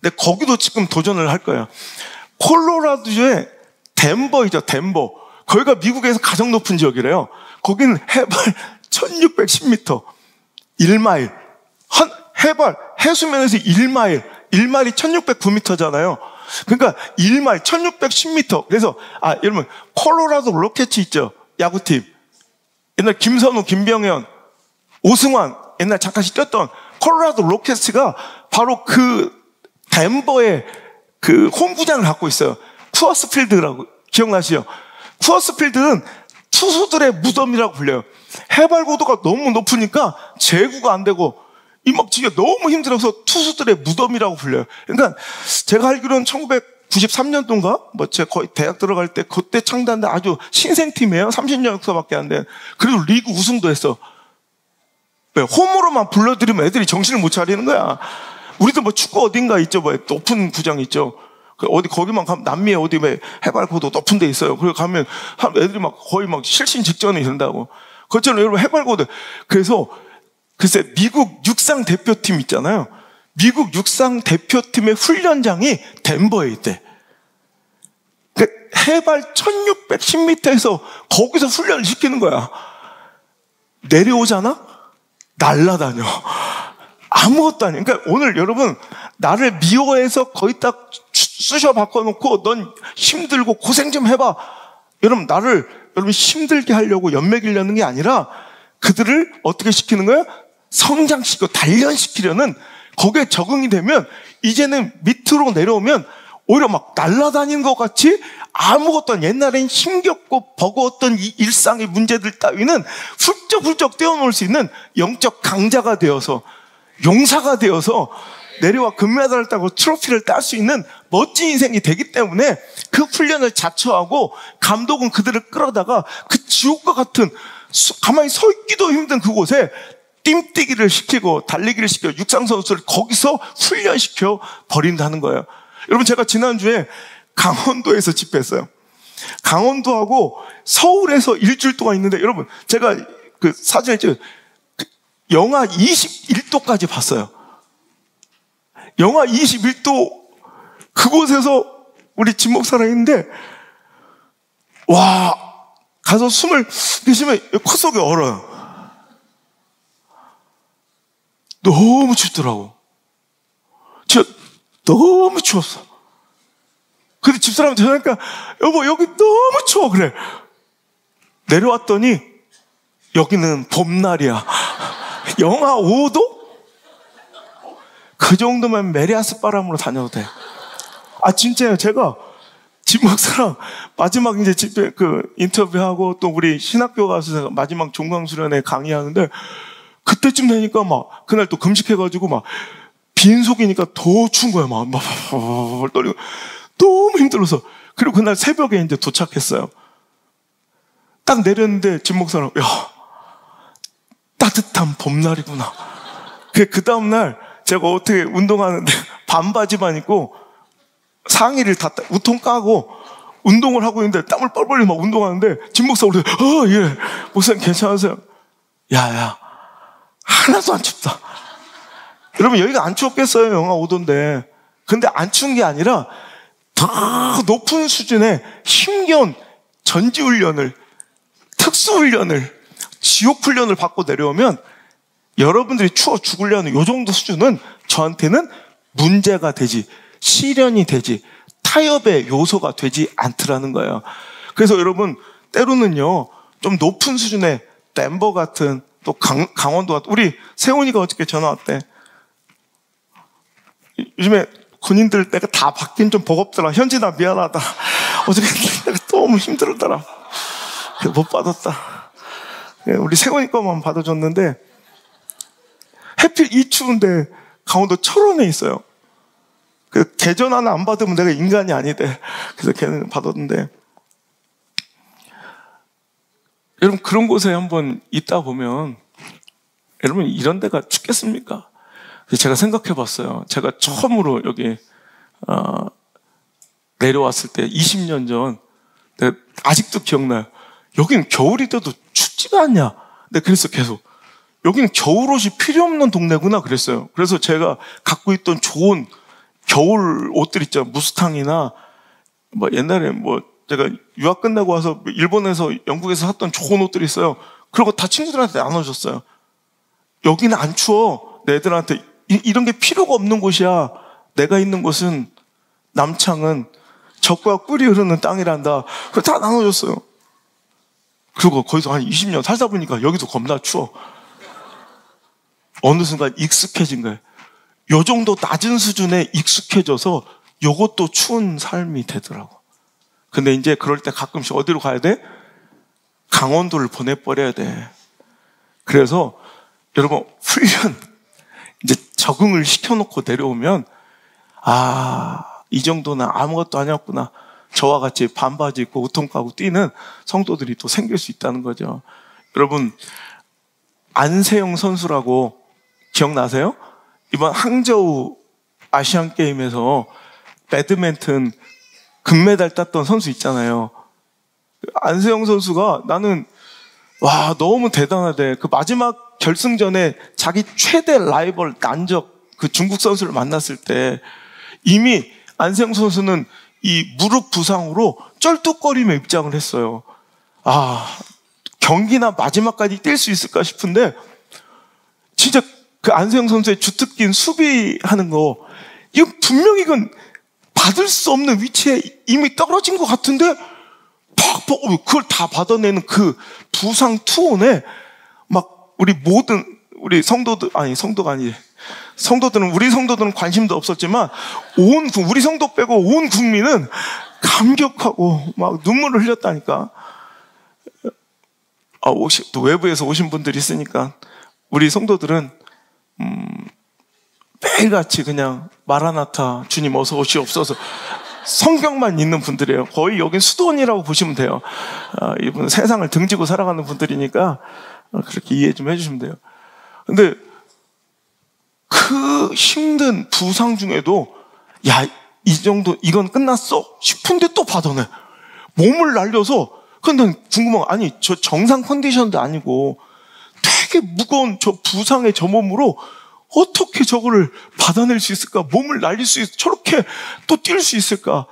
근데 거기도 지금 도전을 할 거예요. 콜로라도의 덴버이죠. 덴버. 거기가 미국에서 가장 높은 지역이래요. 거기는 해발 1610m. 1마일. 해발 해수면에서 1마일. 1마일이 1609m잖아요. 그러니까 1마일 1610m. 그래서 여러분 콜로라도 로켓츠 있죠. 야구팀. 옛날 김선우, 김병현, 오승환 옛날 잠깐씩 뛰었던 콜로라도 로켓츠가 바로 그 덴버의 그 홈구장을 갖고 있어요. 쿠어스 필드라고 기억나시죠? 쿠어스 필드는 투수들의 무덤이라고 불려요. 해발 고도가 너무 높으니까 제구가 안 되고 막 진짜 너무 힘들어서 투수들의 무덤이라고 불려요. 그러니까 제가 알기로는 1993년도인가? 제가 거의 대학 들어갈 때 그때 창단된 아주 신생팀이에요. 30년 역사밖에 안 된. 그래도 리그 우승도 했어. 왜? 홈으로만 불러들이면 애들이 정신을 못 차리는 거야. 우리도 축구 어딘가 있죠. 높은 구장 있죠. 거기만 가면 남미에 어디 해발 고도 높은 데 있어요. 그리고 가면 애들이 거의 실신 직전이 된다고. 그렇잖아요. 여러분 해발 고도. 그래서 글쎄 미국 육상 대표팀 있잖아요. 미국 육상 대표팀의 훈련장이 덴버에 있대. 그러니까 해발 1610m에서 거기서 훈련을 시키는 거야. 내려오잖아? 날아다녀. 아무것도 아니야. 그러니까 오늘 여러분 나를 미워해서 거의 딱 쑤셔 바꿔놓고 넌 힘들고 고생 좀 해봐. 여러분 나를 힘들게 하려고 연맥이려는 게 아니라 그들을 어떻게 시키는 거예요? 성장시키고 단련시키려는, 거기에 적응이 되면 이제는 밑으로 내려오면 오히려 막 날아다니는 것 같이 아무것도 아닌, 옛날엔 힘겹고 버거웠던 이 일상의 문제들 따위는 훌쩍훌쩍 떼어놓을 수 있는 영적 강자가 되어서, 용사가 되어서 내려와 금메달을 따고 트로피를 딸 수 있는 멋진 인생이 되기 때문에, 그 훈련을 자처하고 감독은 그들을 끌어다가 그 지옥과 같은 가만히 서 있기도 힘든 그곳에 띵뛰기를 시키고 달리기를 시켜 육상 선수를 거기서 훈련시켜 버린다는 거예요. 여러분, 제가 지난주에 강원도에서 집회했어요. 강원도하고 서울에서 일주일 동안 있는데, 여러분, 제가 그 사진을 찍은 영하 21도까지 봤어요. 영하 21도 그곳에서 우리 진목사랑 있는데, 와, 가서 숨을 내쉬면 콧속이 얼어요. 너무 춥더라고. 진짜 너무 추웠어. 근데 집사람한테 전화하니까, 여보, 여기 너무 추워. 그래. 내려왔더니 여기는 봄날이야. 영하 5도? 그 정도면 메리아스 바람으로 다녀도 돼. 아, 진짜요. 제가 진목사랑 마지막 이제 집회 인터뷰하고, 또 우리 신학교 가서 마지막 종강수련회 강의하는데, 그때쯤 되니까 막 그날 또 금식해가지고 막 빈속이니까 더 추운 거야. 막 떨리고 너무 힘들어서. 그리고 그날 새벽에 이제 도착했어요. 딱 내렸는데 진목사랑, 야, 따뜻한 봄날이구나. 그 다음날 제가 어떻게 운동하는데 반바지만 입고 상의를 다 우통 까고 운동을 하고 있는데, 땀을 뻘뻘 막 운동하는데 진목사 우리 예, 목사님 괜찮으세요? 야, 하나도 안 춥다. 여러분, 여기가 안 추웠겠어요? 영하 5도인데. 근데 안 추운 게 아니라 더 높은 수준의 힘겨운 전지훈련을, 특수훈련을, 지옥훈련을 받고 내려오면, 여러분들이 추워 죽으려는 요 정도 수준은 저한테는 문제가 되지, 시련이 되지, 타협의 요소가 되지 않더라는 거예요. 그래서 여러분, 때로는요, 좀 높은 수준의 덴버 같은, 또 강원도 같은, 우리 세훈이가 어저께 전화 왔대. 요즘에 군인들 내가 다 받긴 좀 버겁더라. 현진아, 미안하다. 어저께 내가 너무 힘들었더라. 못 받았다. 우리 세훈이 거만 받아줬는데, 해필 이 추운데 강원도 철원에 있어요. 그 계전 하나 안 받으면 내가 인간이 아니대. 그래서 걔는 받았는데, 여러분, 그런 곳에 한번 있다 보면, 여러분, 이런 데가 춥겠습니까? 제가 생각해 봤어요. 제가 처음으로 여기 내려왔을 때 20년 전, 내가 아직도 기억나요. 여긴 겨울이 돼도 춥지가 않냐. 근데 그래서 계속 여기는 겨울옷이 필요 없는 동네구나 그랬어요. 그래서 제가 갖고 있던 좋은 겨울 옷들 있죠. 무스탕이나 뭐 옛날에 뭐 제가 유학 끝나고 와서 일본에서 영국에서 샀던 좋은 옷들이 있어요. 그리고 다 친구들한테 나눠줬어요. 여기는 안 추워. 내 애들한테 이런 게 필요가 없는 곳이야. 내가 있는 곳은 남창은 젖과 꿀이 흐르는 땅이란다. 그걸 다 나눠줬어요. 그리고 거기서 한 20년 살다 보니까 여기도 겁나 추워. 어느 순간 익숙해진 거예요. 요 정도 낮은 수준에 익숙해져서 요것도 추운 삶이 되더라고. 근데 이제 그럴 때 가끔씩 어디로 가야 돼? 강원도를 보내버려야 돼. 그래서 여러분, 훈련, 이제 적응을 시켜놓고 내려오면, 이 정도는 아무것도 아니었구나. 저와 같이 반바지 입고 우통 까고 뛰는 성도들이 또 생길 수 있다는 거죠. 여러분, 안세영 선수라고 기억나세요? 이번 항저우 아시안게임에서 배드민턴 금메달 땄던 선수 있잖아요. 안세영 선수가, 나는 너무 대단하대. 그 마지막 결승전에 자기 최대 라이벌 난적 그 중국 선수를 만났을 때 이미 안세영 선수는 이 무릎 부상으로 쩔뚝거리며 입장을 했어요. 경기나 마지막까지 뛸 수 있을까 싶은데, 진짜 그 안세영 선수의 주특기인 수비하는 거, 이건 분명히 이건 받을 수 없는 위치에 이미 떨어진 것 같은데, 그걸 다 받아내는 그 부상 투혼에 막 우리 성도들, 성도가 아니지. 우리 성도들은 관심도 없었지만, 우리 성도 빼고 온 국민은 감격하고 막 눈물을 흘렸다니까. 또 외부에서 오신 분들이 있으니까, 우리 성도들은, 매일같이 그냥, 마라나타, 주님 어서 오시옵소서. 성경만 읽는 분들이에요. 거의 여긴 수도원이라고 보시면 돼요. 이분은 세상을 등지고 살아가는 분들이니까, 그렇게 이해 좀 해주시면 돼요. 근데, 그 힘든 부상 중에도, 이건 끝났어? 싶은데 또 받아내. 몸을 날려서, 근데 궁금한 거, 저 정상 컨디션도 아니고, 되게 무거운 저 부상의 저 몸으로, 어떻게 저거를 받아낼 수 있을까? 몸을 날릴 수 저렇게 또 뛸 수 있을까?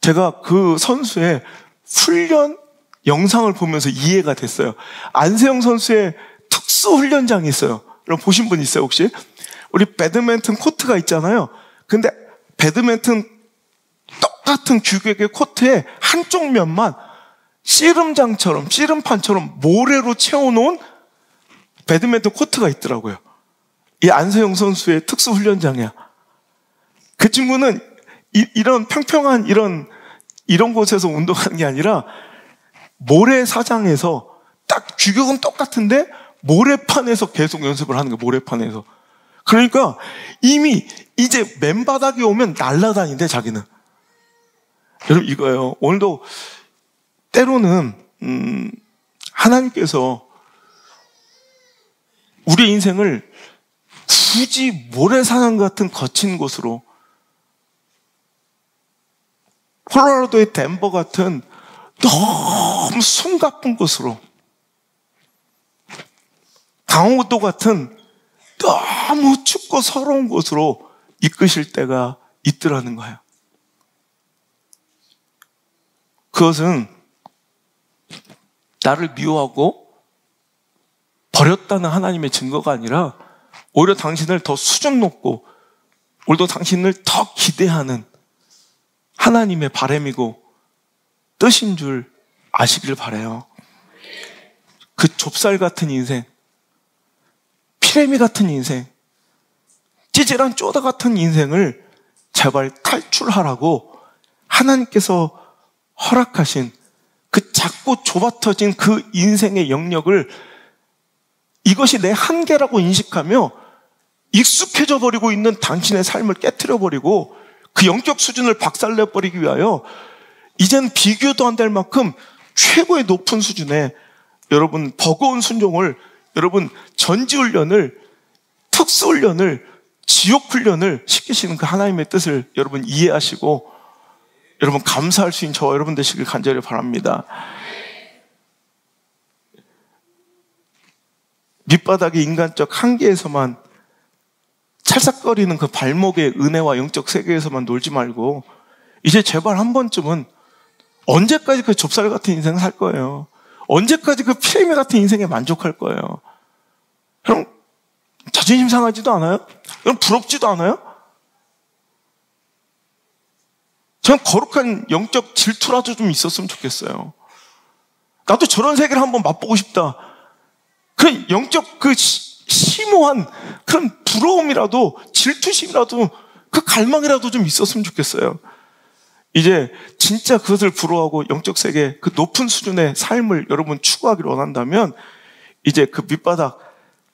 제가 그 선수의 훈련 영상을 보면서 이해가 됐어요. 안세영 선수의 특수 훈련장이 있어요. 여러분 보신 분 있어요, 혹시? 우리 배드민턴 코트가 있잖아요. 근데 배드민턴 똑같은 규격의 코트에 한쪽 면만 씨름판처럼 모래로 채워놓은 배드민턴 코트가 있더라고요. 이 안세영 선수의 특수 훈련장이야. 그 친구는 이런 평평한 이런 곳에서 운동하는 게 아니라 모래사장에서 딱 규격은 똑같은데 모래판에서 계속 연습을 하는 거예요. 모래판에서. 그러니까 이미 이제 맨바닥에 오면 날아다닌대, 자기는. 여러분 이거예요. 오늘도 때로는 하나님께서 우리 인생을 굳이 모래사장 같은 거친 곳으로, 콜로라도의 덴버 같은 너무 숨가쁜 곳으로, 강원도 같은 너무 춥고 서러운 곳으로 이끄실 때가 있더라는 거예요. 그것은 나를 미워하고 버렸다는 하나님의 증거가 아니라 오히려 당신을 더 수준 높고 오히려 당신을 더 기대하는 하나님의 바람이고 뜻인 줄 아시길 바라요. 그 좁쌀 같은 인생, 피레미 같은 인생, 찌질한 쪼다 같은 인생을 제발 탈출하라고 하나님께서 허락하신 그 작고 좁아터진 그 인생의 영역을 이것이 내 한계라고 인식하며 익숙해져 버리고 있는 당신의 삶을 깨트려 버리고 그 영적 수준을 박살내버리기 위하여 이젠 비교도 안 될 만큼 최고의 높은 수준의 여러분 버거운 순종을, 여러분 전지훈련을, 특수훈련을, 지옥훈련을 시키시는 그 하나님의 뜻을 여러분 이해하시고 여러분 감사할 수 있는 저와 여러분 되시길 간절히 바랍니다. 밑바닥의 인간적 한계에서만 찰싹거리는 그 발목의 은혜와 영적 세계에서만 놀지 말고 이제 제발 한 번쯤은 언제까지 그 좁쌀 같은 인생 살 거예요? 언제까지 그 피레미 같은 인생에 만족할 거예요? 그럼 자존심 상하지도 않아요? 그럼 부럽지도 않아요? 저는 거룩한 영적 질투라도 좀 있었으면 좋겠어요. 나도 저런 세계를 한번 맛보고 싶다. 그 영적 그 심오한 그런 부러움이라도 질투심이라도 그 갈망이라도 좀 있었으면 좋겠어요. 이제 진짜 그것을 부러워하고 영적 세계 그 높은 수준의 삶을 여러분 추구하기를 원한다면 이제 그 밑바닥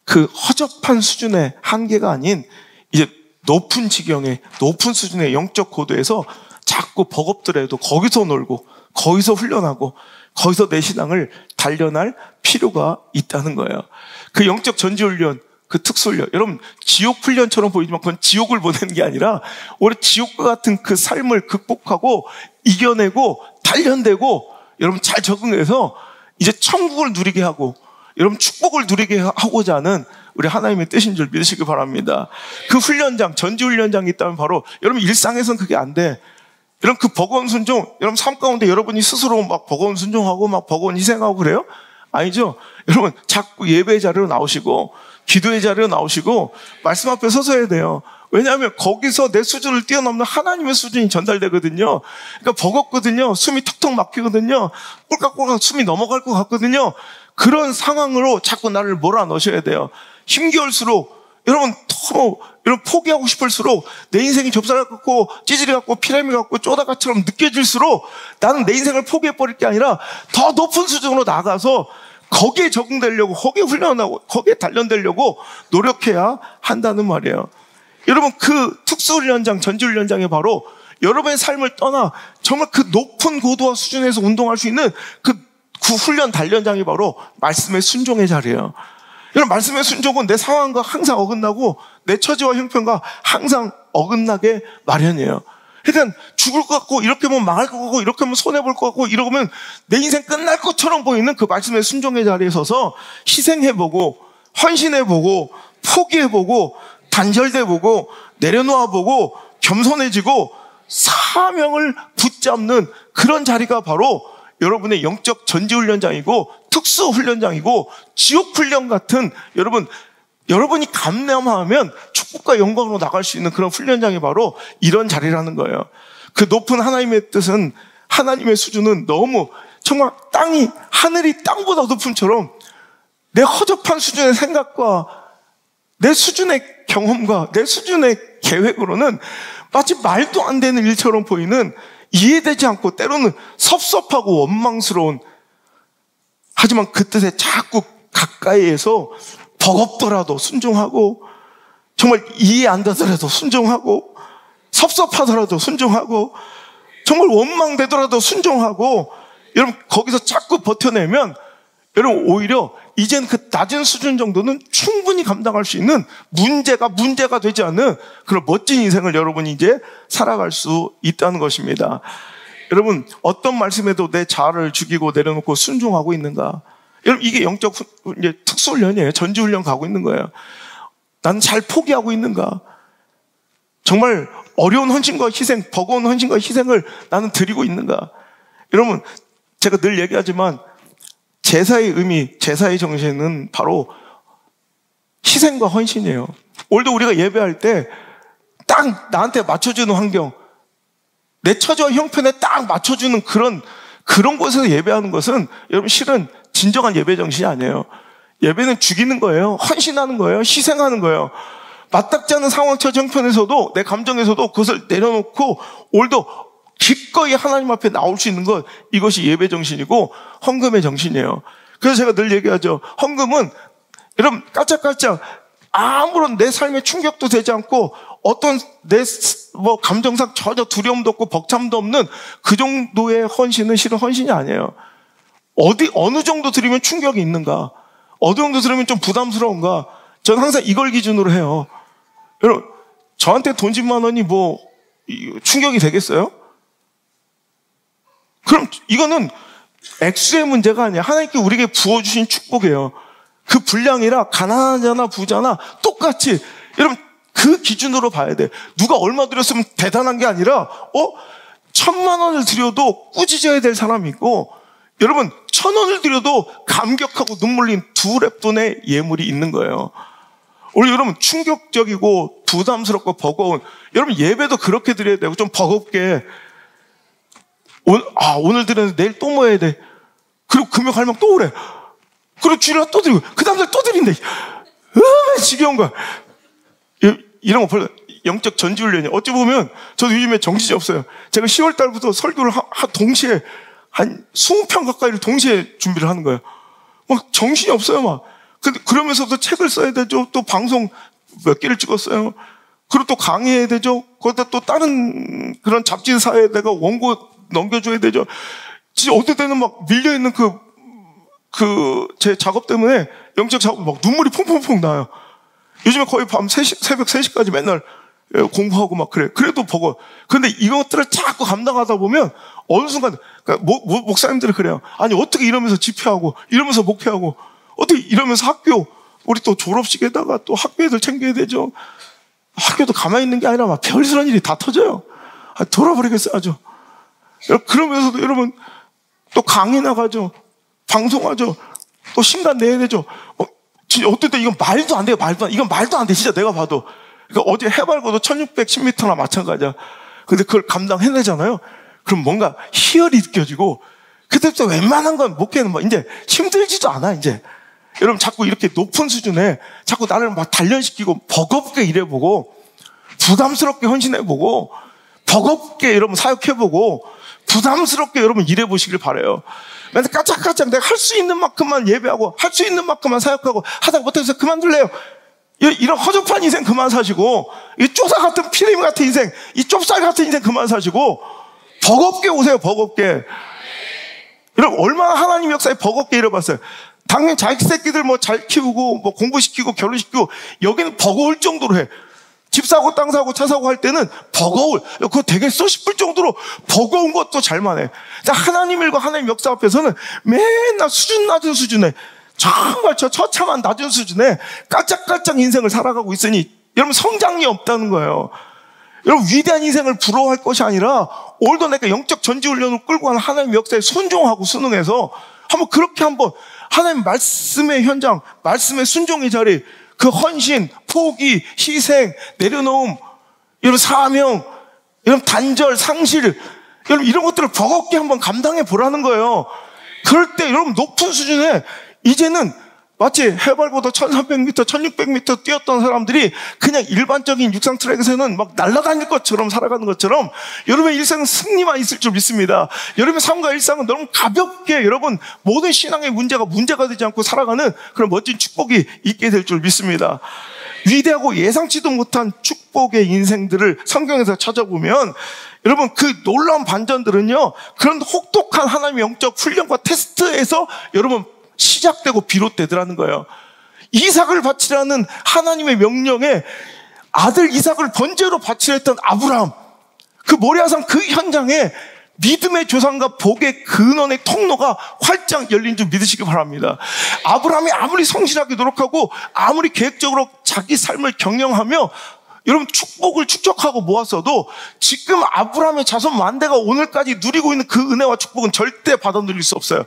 그 허접한 수준의 한계가 아닌 이제 높은 지경의 높은 수준의 영적 고도에서 자꾸 버겁더라도 거기서 놀고 거기서 훈련하고 거기서 내 신앙을 단련할 필요가 있다는 거예요. 그 영적 전지훈련, 그 특수훈련, 여러분 지옥훈련처럼 보이지만 그건 지옥을 보내는 게 아니라 오히려 지옥과 같은 그 삶을 극복하고 이겨내고 단련되고 여러분 잘 적응해서 이제 천국을 누리게 하고 여러분 축복을 누리게 하고자 하는 우리 하나님의 뜻인 줄 믿으시기 바랍니다. 그 훈련장, 전지훈련장이 있다면 바로 여러분 일상에서는 그게 안 돼. 여러분 그 버거운 순종, 여러분 삶 가운데 여러분이 스스로 막 버거운 순종하고 막 버거운 희생하고 그래요? 아니죠. 여러분 자꾸 예배의 자리로 나오시고 기도의 자리로 나오시고 말씀 앞에 서서 해야 돼요. 왜냐하면 거기서 내 수준을 뛰어넘는 하나님의 수준이 전달되거든요. 그러니까 버겁거든요. 숨이 턱턱 막히거든요. 꼴깍꼴깍 숨이 넘어갈 것 같거든요. 그런 상황으로 자꾸 나를 몰아넣으셔야 돼요. 힘겨울수록 여러분 포기하고 싶을수록 내 인생이 좁쌀 같고 찌질이 같고 피라미 같고 쪼다가처럼 느껴질수록 나는 내 인생을 포기해버릴 게 아니라 더 높은 수준으로 나가서 거기에 적응되려고, 거기에 훈련하고, 거기에 단련되려고 노력해야 한다는 말이에요. 여러분, 그 특수훈련장, 전지훈련장이 바로 여러분의 삶을 떠나 정말 그 높은 고도와 수준에서 운동할 수 있는 그 훈련 단련장이 바로 말씀의 순종의 자리예요. 여러분, 말씀의 순종은 내 상황과 항상 어긋나고 내 처지와 형편과 항상 어긋나게 마련이에요. 그러니까 죽을 것 같고 이렇게 하면 망할 것 같고 이렇게 하면 손해볼 것 같고 이러면 내 인생 끝날 것처럼 보이는 그 말씀의 순종의 자리에 서서 희생해보고 헌신해보고 포기해보고 단절돼보고 내려놓아보고 겸손해지고 사명을 붙잡는 그런 자리가 바로 여러분의 영적 전지훈련장이고 특수훈련장이고 지옥훈련 같은 여러분이 감내하면 축복과 영광으로 나갈 수 있는 그런 훈련장이 바로 이런 자리라는 거예요. 그 높은 하나님의 뜻은, 하나님의 수준은 너무 정말 하늘이 땅보다 높음처럼 내 허접한 수준의 생각과 내 수준의 경험과 내 수준의 계획으로는 마치 말도 안 되는 일처럼 보이는, 이해되지 않고 때로는 섭섭하고 원망스러운, 하지만 그 뜻에 자꾸 가까이에서 버겁더라도 순종하고, 정말 이해 안 되더라도 순종하고, 섭섭하더라도 순종하고, 정말 원망되더라도 순종하고, 여러분 거기서 자꾸 버텨내면 여러분 오히려 이젠 그 낮은 수준 정도는 충분히 감당할 수 있는 문제가 되지 않는 그런 멋진 인생을 여러분이 이제 살아갈 수 있다는 것입니다. 여러분, 어떤 말씀에도 내 자아를 죽이고 내려놓고 순종하고 있는가? 여러분, 이게 영적 특수훈련이에요. 전지훈련 가고 있는 거예요. 나는 잘 포기하고 있는가? 정말 어려운 헌신과 희생, 버거운 헌신과 희생을 나는 드리고 있는가? 여러분, 제가 늘 얘기하지만 제사의 의미, 제사의 정신은 바로 희생과 헌신이에요. 오늘도 우리가 예배할 때 딱 나한테 맞춰주는 환경, 내 처지와 형편에 딱 맞춰주는 그런 곳에서 예배하는 것은 여러분 실은 진정한 예배 정신이 아니에요. 예배는 죽이는 거예요. 헌신하는 거예요. 희생하는 거예요. 맞닥지 않은 상황, 처지, 형편에서도 내 감정에서도 그것을 내려놓고 오늘도 기꺼이 하나님 앞에 나올 수 있는 것, 이것이 예배 정신이고 헌금의 정신이에요. 그래서 제가 늘 얘기하죠. 헌금은 여러분 깔짝깔짝 아무런 내 삶에 충격도 되지 않고 어떤 내 감정상 전혀 두려움도 없고 벅참도 없는 그 정도의 헌신은 실은 헌신이 아니에요. 어느 정도 드리면 충격이 있는가? 어느 정도 들으면 좀 부담스러운가? 저는 항상 이걸 기준으로 해요. 여러분, 저한테 돈 10만 원이 충격이 되겠어요? 그럼 이거는 액수의 문제가 아니야. 하나님께 우리에게 부어주신 축복이에요. 그 분량이라 가난하잖아 부자나 똑같이 여러분 그 기준으로 봐야 돼. 누가 얼마 드렸으면 대단한 게 아니라 1,000만 원을 드려도 꾸짖어야 될 사람이 있고, 여러분 1,000원을 드려도 감격하고 눈물 흘린 두 랩돈의 예물이 있는 거예요. 우리 여러분 충격적이고 부담스럽고 버거운, 여러분 예배도 그렇게 드려야 되고 좀 버겁게 오늘 드렸는데 내일 또 뭐 해야 돼. 그리고 금요 갈망 또 오래. 그리고 주일날 또 드리고 그 다음날 또 드린대. 지겨운 거야. 이런 거 별로 영적 전지훈련이에요. 어찌 보면 저도 요즘에 정신이 없어요. 제가 10월 달부터 설교를 동시에 한 20편 가까이를 동시에 준비를 하는 거예요. 막 정신이 없어요, 막. 근데 그러면서도 책을 써야 되죠. 또 방송 몇 개를 찍었어요. 그리고 또 강의해야 되죠. 거기다 또 다른 그런 잡지사에 내가 원고 넘겨줘야 되죠. 진짜 어떨 때는 막 밀려있는 제 작업 때문에 영적 작업 막 눈물이 퐁퐁퐁 나요. 요즘에 거의 새벽 3시까지 맨날 공부하고 막 그래. 그래도 버거워. 근데 이것들을 자꾸 감당하다 보면 어느 순간, 그러니까 목사님들이 그래요. 아니, 어떻게 이러면서 집회하고, 이러면서 목회하고, 어떻게 이러면서 학교, 우리 또 졸업식에다가 또 학교 애들 챙겨야 되죠. 학교도 가만히 있는 게 아니라 막 별스러운 일이 다 터져요. 돌아버리겠어요, 아주. 그러면서도 여러분, 또 강의 나가죠. 방송하죠. 또 신간 내야 되죠. 진짜 어떨 때 이건 말도 안 돼요, 이건 말도 안 돼, 진짜 내가 봐도. 그러니까 어제 해발고도 1610m나 마찬가지야. 근데 그걸 감당해내잖아요. 그럼 뭔가 희열이 느껴지고, 그때부터 웬만한 건 못 깨는 뭐, 이제 힘들지도 않아, 이제. 여러분, 자꾸 이렇게 높은 수준에 자꾸 나를 막 단련시키고, 버겁게 일해보고, 부담스럽게 헌신해보고, 버겁게 여러분 사역해보고, 부담스럽게 여러분 일해보시길 바라요. 맨날 까짝까짝 내가 할 수 있는 만큼만 예배하고, 할 수 있는 만큼만 사역하고, 하다가 못해서 그만둘래요. 이런 허접한 인생 그만 사시고, 이 쪼사 같은 피레미 같은 인생, 이 좁쌀 같은 인생 그만 사시고, 버겁게 오세요, 버겁게. 여러분, 얼마나 하나님 역사에 버겁게 일해봤어요. 당연히 자기 새끼들 뭐 잘 키우고, 뭐 공부시키고, 결혼시키고, 여기는 버거울 정도로 해. 집 사고, 땅 사고, 차 사고 할 때는 버거울, 그거 되겠어? 싶을 정도로 버거운 것도 잘만 해. 하나님 일과 하나님 역사 앞에서는 맨날 수준 낮은 수준에, 정말 저 처참한 낮은 수준에 깔짝깔짝 인생을 살아가고 있으니, 여러분 성장이 없다는 거예요. 여러분 위대한 인생을 부러워할 것이 아니라, 오늘도 내가 영적 전지훈련을 끌고 가는 하나님 역사에 순종하고 순응해서, 한번 하나님 말씀의 현장, 말씀의 순종의 자리, 그 헌신, 포기, 희생, 내려놓음, 여러분 사명, 여러분 단절, 상실, 여러분 이런 것들을 버겁게 한번 감당해 보라는 거예요. 그럴 때 여러분 높은 수준에 이제는 마치 해발보다 1300m, 1600m 뛰었던 사람들이 그냥 일반적인 육상 트랙에서는 막 날아다닐 것처럼 살아가는 것처럼 여러분의 일생은 승리만 있을 줄 믿습니다. 여러분의 삶과 일상은 너무 가볍게 여러분 모든 신앙의 문제가 되지 않고 살아가는 그런 멋진 축복이 있게 될 줄 믿습니다. 위대하고 예상치도 못한 축복의 인생들을 성경에서 찾아보면 여러분 그 놀라운 반전들은요, 그런 혹독한 하나님의 영적 훈련과 테스트에서 여러분 시작되고 비롯되더라는 거예요. 이삭을 바치라는 하나님의 명령에 아들 이삭을 번제로 바치려 했던 아브라함, 그 모리아산 그 현장에 믿음의 조상과 복의 근원의 통로가 활짝 열린 줄 믿으시기 바랍니다. 아브라함이 아무리 성실하게 노력하고 아무리 계획적으로 자기 삶을 경영하며 여러분 축복을 축적하고 모았어도 지금 아브라함의 자손 만대가 오늘까지 누리고 있는 그 은혜와 축복은 절대 받아 누릴 수 없어요.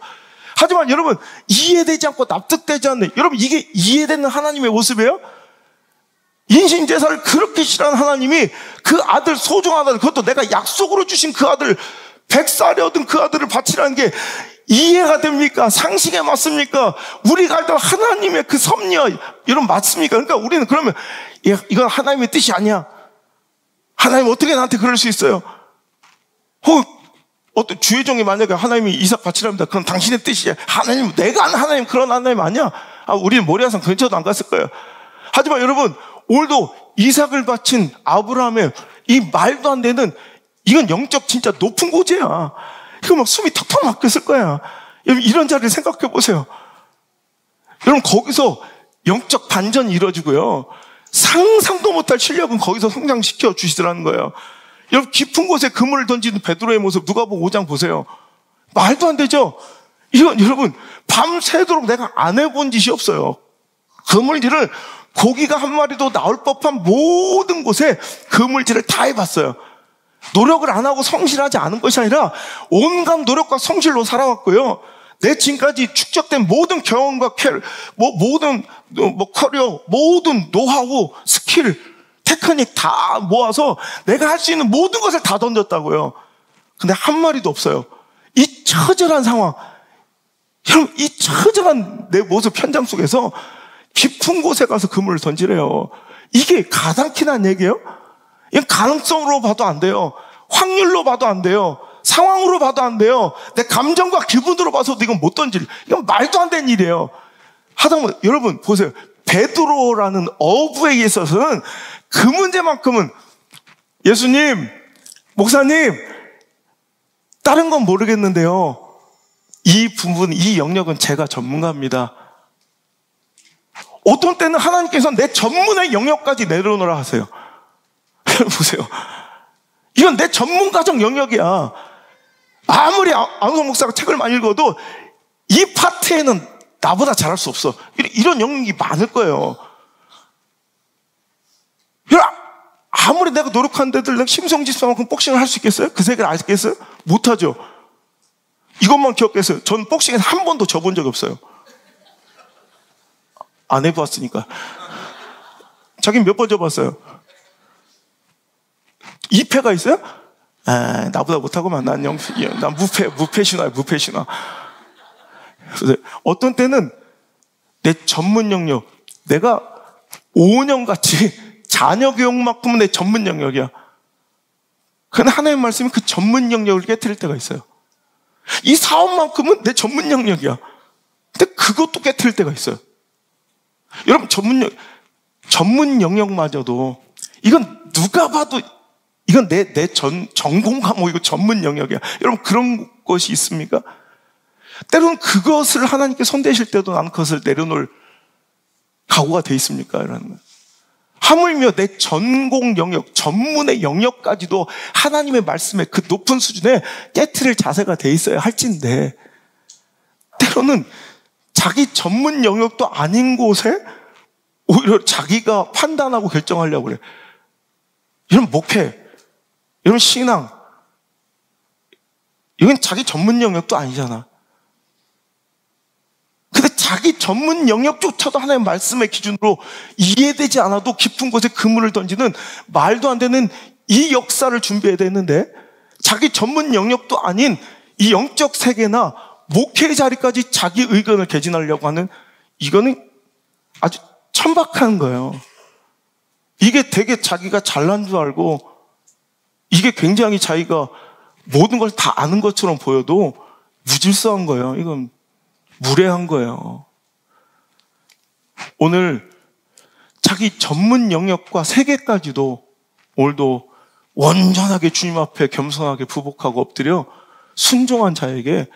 하지만 여러분 이해되지 않고 납득되지 않는, 여러분 이게 이해되는 하나님의 모습이에요? 인신제사를 그렇게 싫어하는 하나님이 그 아들, 소중한 아들, 그것도 내가 약속으로 주신 그 아들, 100살에 얻은 그 아들을 바치라는 게 이해가 됩니까? 상식에 맞습니까? 우리가 알던 하나님의 그 섭리와 여러분 맞습니까? 그러니까 우리는 그러면 이건 하나님의 뜻이 아니야. 하나님 어떻게 나한테 그럴 수 있어요? 혹은 어떤 주의 종이 만약에 하나님이 이삭 바치랍니다. 그럼 당신의 뜻이야. 하나님, 내가 아는 하나님 그런 하나님 아니야. 우리는 모리아산 근처도 안 갔을 거예요. 하지만 여러분 오늘도 이삭을 바친 아브라함의 이 말도 안 되는, 이건 영적 진짜 높은 고지야. 이거 막 숨이 턱턱 막혔을 거야. 여러분 이런 자리를 생각해 보세요. 여러분 거기서 영적 반전이 이루어지고요, 상상도 못할 실력은 거기서 성장시켜 주시더라는 거예요. 여러분 깊은 곳에 그물을 던지는 베드로의 모습 누가복음 5장 보세요. 말도 안 되죠. 이건 여러분 밤새도록 내가 안 해본 짓이 없어요. 그물질을 고기가 한 마리도 나올 법한 모든 곳에 그물질을 다 해봤어요. 노력을 안 하고 성실하지 않은 것이 아니라 온갖 노력과 성실로 살아왔고요, 내 지금까지 축적된 모든 경험과 모든 커리어, 모든 노하우, 스킬, 테크닉 다 모아서 내가 할 수 있는 모든 것을 다 던졌다고요. 근데 한 마리도 없어요. 이 처절한 상황, 여러분 이 처절한 내 모습 현장 속에서 깊은 곳에 가서 그물을 던지래요. 이게 가당키 난 얘기예요? 이건 가능성으로 봐도 안 돼요. 확률로 봐도 안 돼요. 상황으로 봐도 안 돼요. 내 감정과 기분으로 봐서도 이건 못 던질, 이건 말도 안 되는 일이에요. 하다못해 여러분 보세요. 베드로라는 어부에 있어서는 그 문제만큼은 예수님, 목사님, 다른 건 모르겠는데요, 이 부분, 이 영역은 제가 전문가입니다. 어떤 때는 하나님께서 내 전문의 영역까지 내려놓으라 하세요. 보세요. 이건 내 전문가적 영역이야. 아무리 안우성 목사가 책을 많이 읽어도 이 파트에는 나보다 잘할 수 없어. 이런 영역이 많을 거예요. 아무리 내가 노력한 데들 내가 심성지수만큼 복싱을 할 수 있겠어요? 그 세계를 알겠어요? 못하죠. 이것만 기억했어요. 전 복싱에서 한 번도 져본 적이 없어요. 안 해봤으니까. 자기는 몇 번 져봤어요? 2패가 있어요? 나보다 못하고만. 난 무패 신화야, 무패 신화. 어떤 때는 내 전문 영역, 내가 5년 같이 자녀 교육만큼은 내 전문 영역이야. 그런데 하나님의 말씀이 그 전문 영역을 깨트릴 때가 있어요. 이 사업만큼은 내 전문 영역이야. 근데 그것도 깨트릴 때가 있어요. 여러분, 전문 영역마저도 이건 누가 봐도 이건 내 전공 과목이고 전문 영역이야. 여러분, 그런 것이 있습니까? 때로는 그것을 하나님께 손대실 때도 나는 그것을 내려놓을 각오가 돼 있습니까? 이라는 거예요. 하물며 내 전공 영역, 전문의 영역까지도 하나님의 말씀에 그 높은 수준에 깨트릴 자세가 돼 있어야 할진데, 때로는 자기 전문 영역도 아닌 곳에 오히려 자기가 판단하고 결정하려고 그래. 이런 목회, 이런 신앙, 이건 자기 전문 영역도 아니잖아. 근데 자기 전문 영역조차도 하나님의 말씀의 기준으로 이해되지 않아도 깊은 곳에 그물을 던지는 말도 안 되는 이 역사를 준비해야 되는데, 자기 전문 영역도 아닌 이 영적 세계나 목회의 자리까지 자기 의견을 개진하려고 하는, 이거는 아주 천박한 거예요. 이게 되게 자기가 잘난 줄 알고, 이게 굉장히 자기가 모든 걸 다 아는 것처럼 보여도 무질서한 거예요. 이건 무례한 거예요. 오늘 자기 전문 영역과 세계까지도 오늘도 온전하게 주님 앞에 겸손하게 부복하고 엎드려 순종한 자에게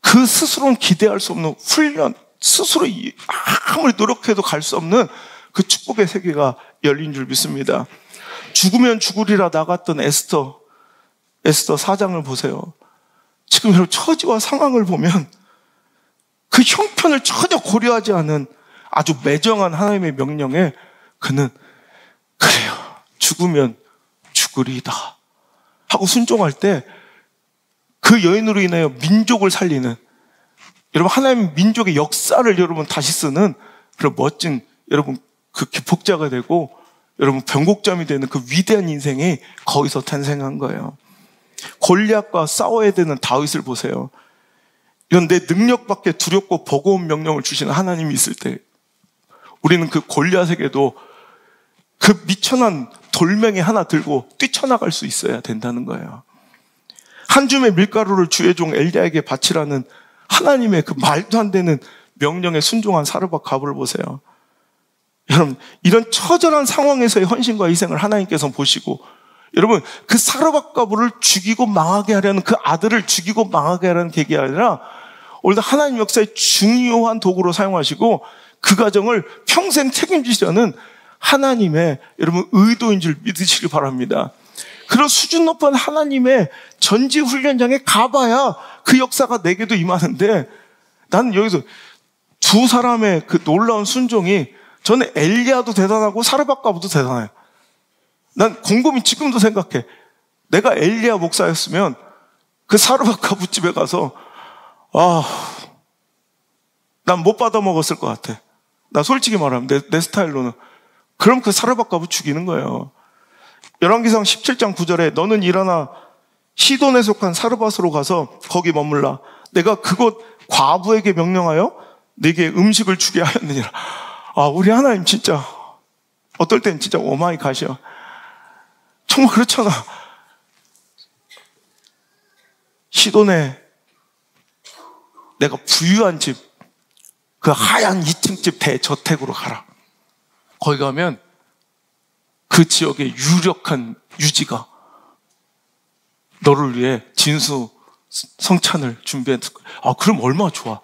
그 스스로는 기대할 수 없는 훈련, 스스로 아무리 노력해도 갈 수 없는 그 축복의 세계가 열린 줄 믿습니다. 죽으면 죽으리라 나갔던 에스터 4장을 보세요. 지금 여러분 처지와 상황을 보면 그 형편을 전혀 고려하지 않은 아주 매정한 하나님의 명령에 그는 그래요, 죽으면 죽으리이다 하고 순종할 때 그 여인으로 인하여 민족을 살리는, 여러분 하나님 민족의 역사를 여러분 다시 쓰는 그런 멋진, 여러분 그 기폭자가 되고 여러분 변곡점이 되는 그 위대한 인생이 거기서 탄생한 거예요. 골리앗과 싸워야 되는 다윗을 보세요. 이건 내 능력밖에 두렵고 버거운 명령을 주시는 하나님이 있을 때 우리는 그 골리앗에게도 그 미천한 돌멩이 하나 들고 뛰쳐나갈 수 있어야 된다는 거예요. 한 줌의 밀가루를 주의 종 엘리야에게 바치라는 하나님의 그 말도 안 되는 명령에 순종한 사르밧 가브를 보세요. 여러분, 이런 처절한 상황에서의 헌신과 희생을 하나님께서 보시고, 여러분 그 사르밧 가브를 죽이고 망하게 하려는, 그 아들을 죽이고 망하게 하려는 계기가 아니라 오히려 하나님 역사의 중요한 도구로 사용하시고 그 과정을 평생 책임지시려는 하나님의 여러분 의도인 줄 믿으시길 바랍니다. 그런 수준 높은 하나님의 전지훈련장에 가봐야 그 역사가 내게도 임하는데, 나는 여기서 두 사람의 그 놀라운 순종이, 저는 엘리야도 대단하고 사르밧 가브도 대단해요. 난 곰곰이 지금도 생각해. 내가 엘리야 목사였으면 그 사르밧 가브 집에 가서 난 못 받아 먹었을 것 같아. 나 솔직히 말하면 내 스타일로는. 그럼 그 사르밧 가브 죽이는 거예요. 열왕기상 17장 9절에 너는 일어나 시돈에 속한 사르밧으로 가서 거기 머물라. 내가 그곳 과부에게 명령하여 네게 음식을 주게 하였느니라. 우리 하나님 진짜 어떨 땐 진짜 오마이 갓이야. 정말 그렇잖아. 시돈에 내가 부유한 집, 그 하얀 2층 집 대저택으로 가라. 거기 가면 그 지역의 유력한 유지가 너를 위해 진수 성찬을 준비했을 거야. 그럼 얼마나 좋아.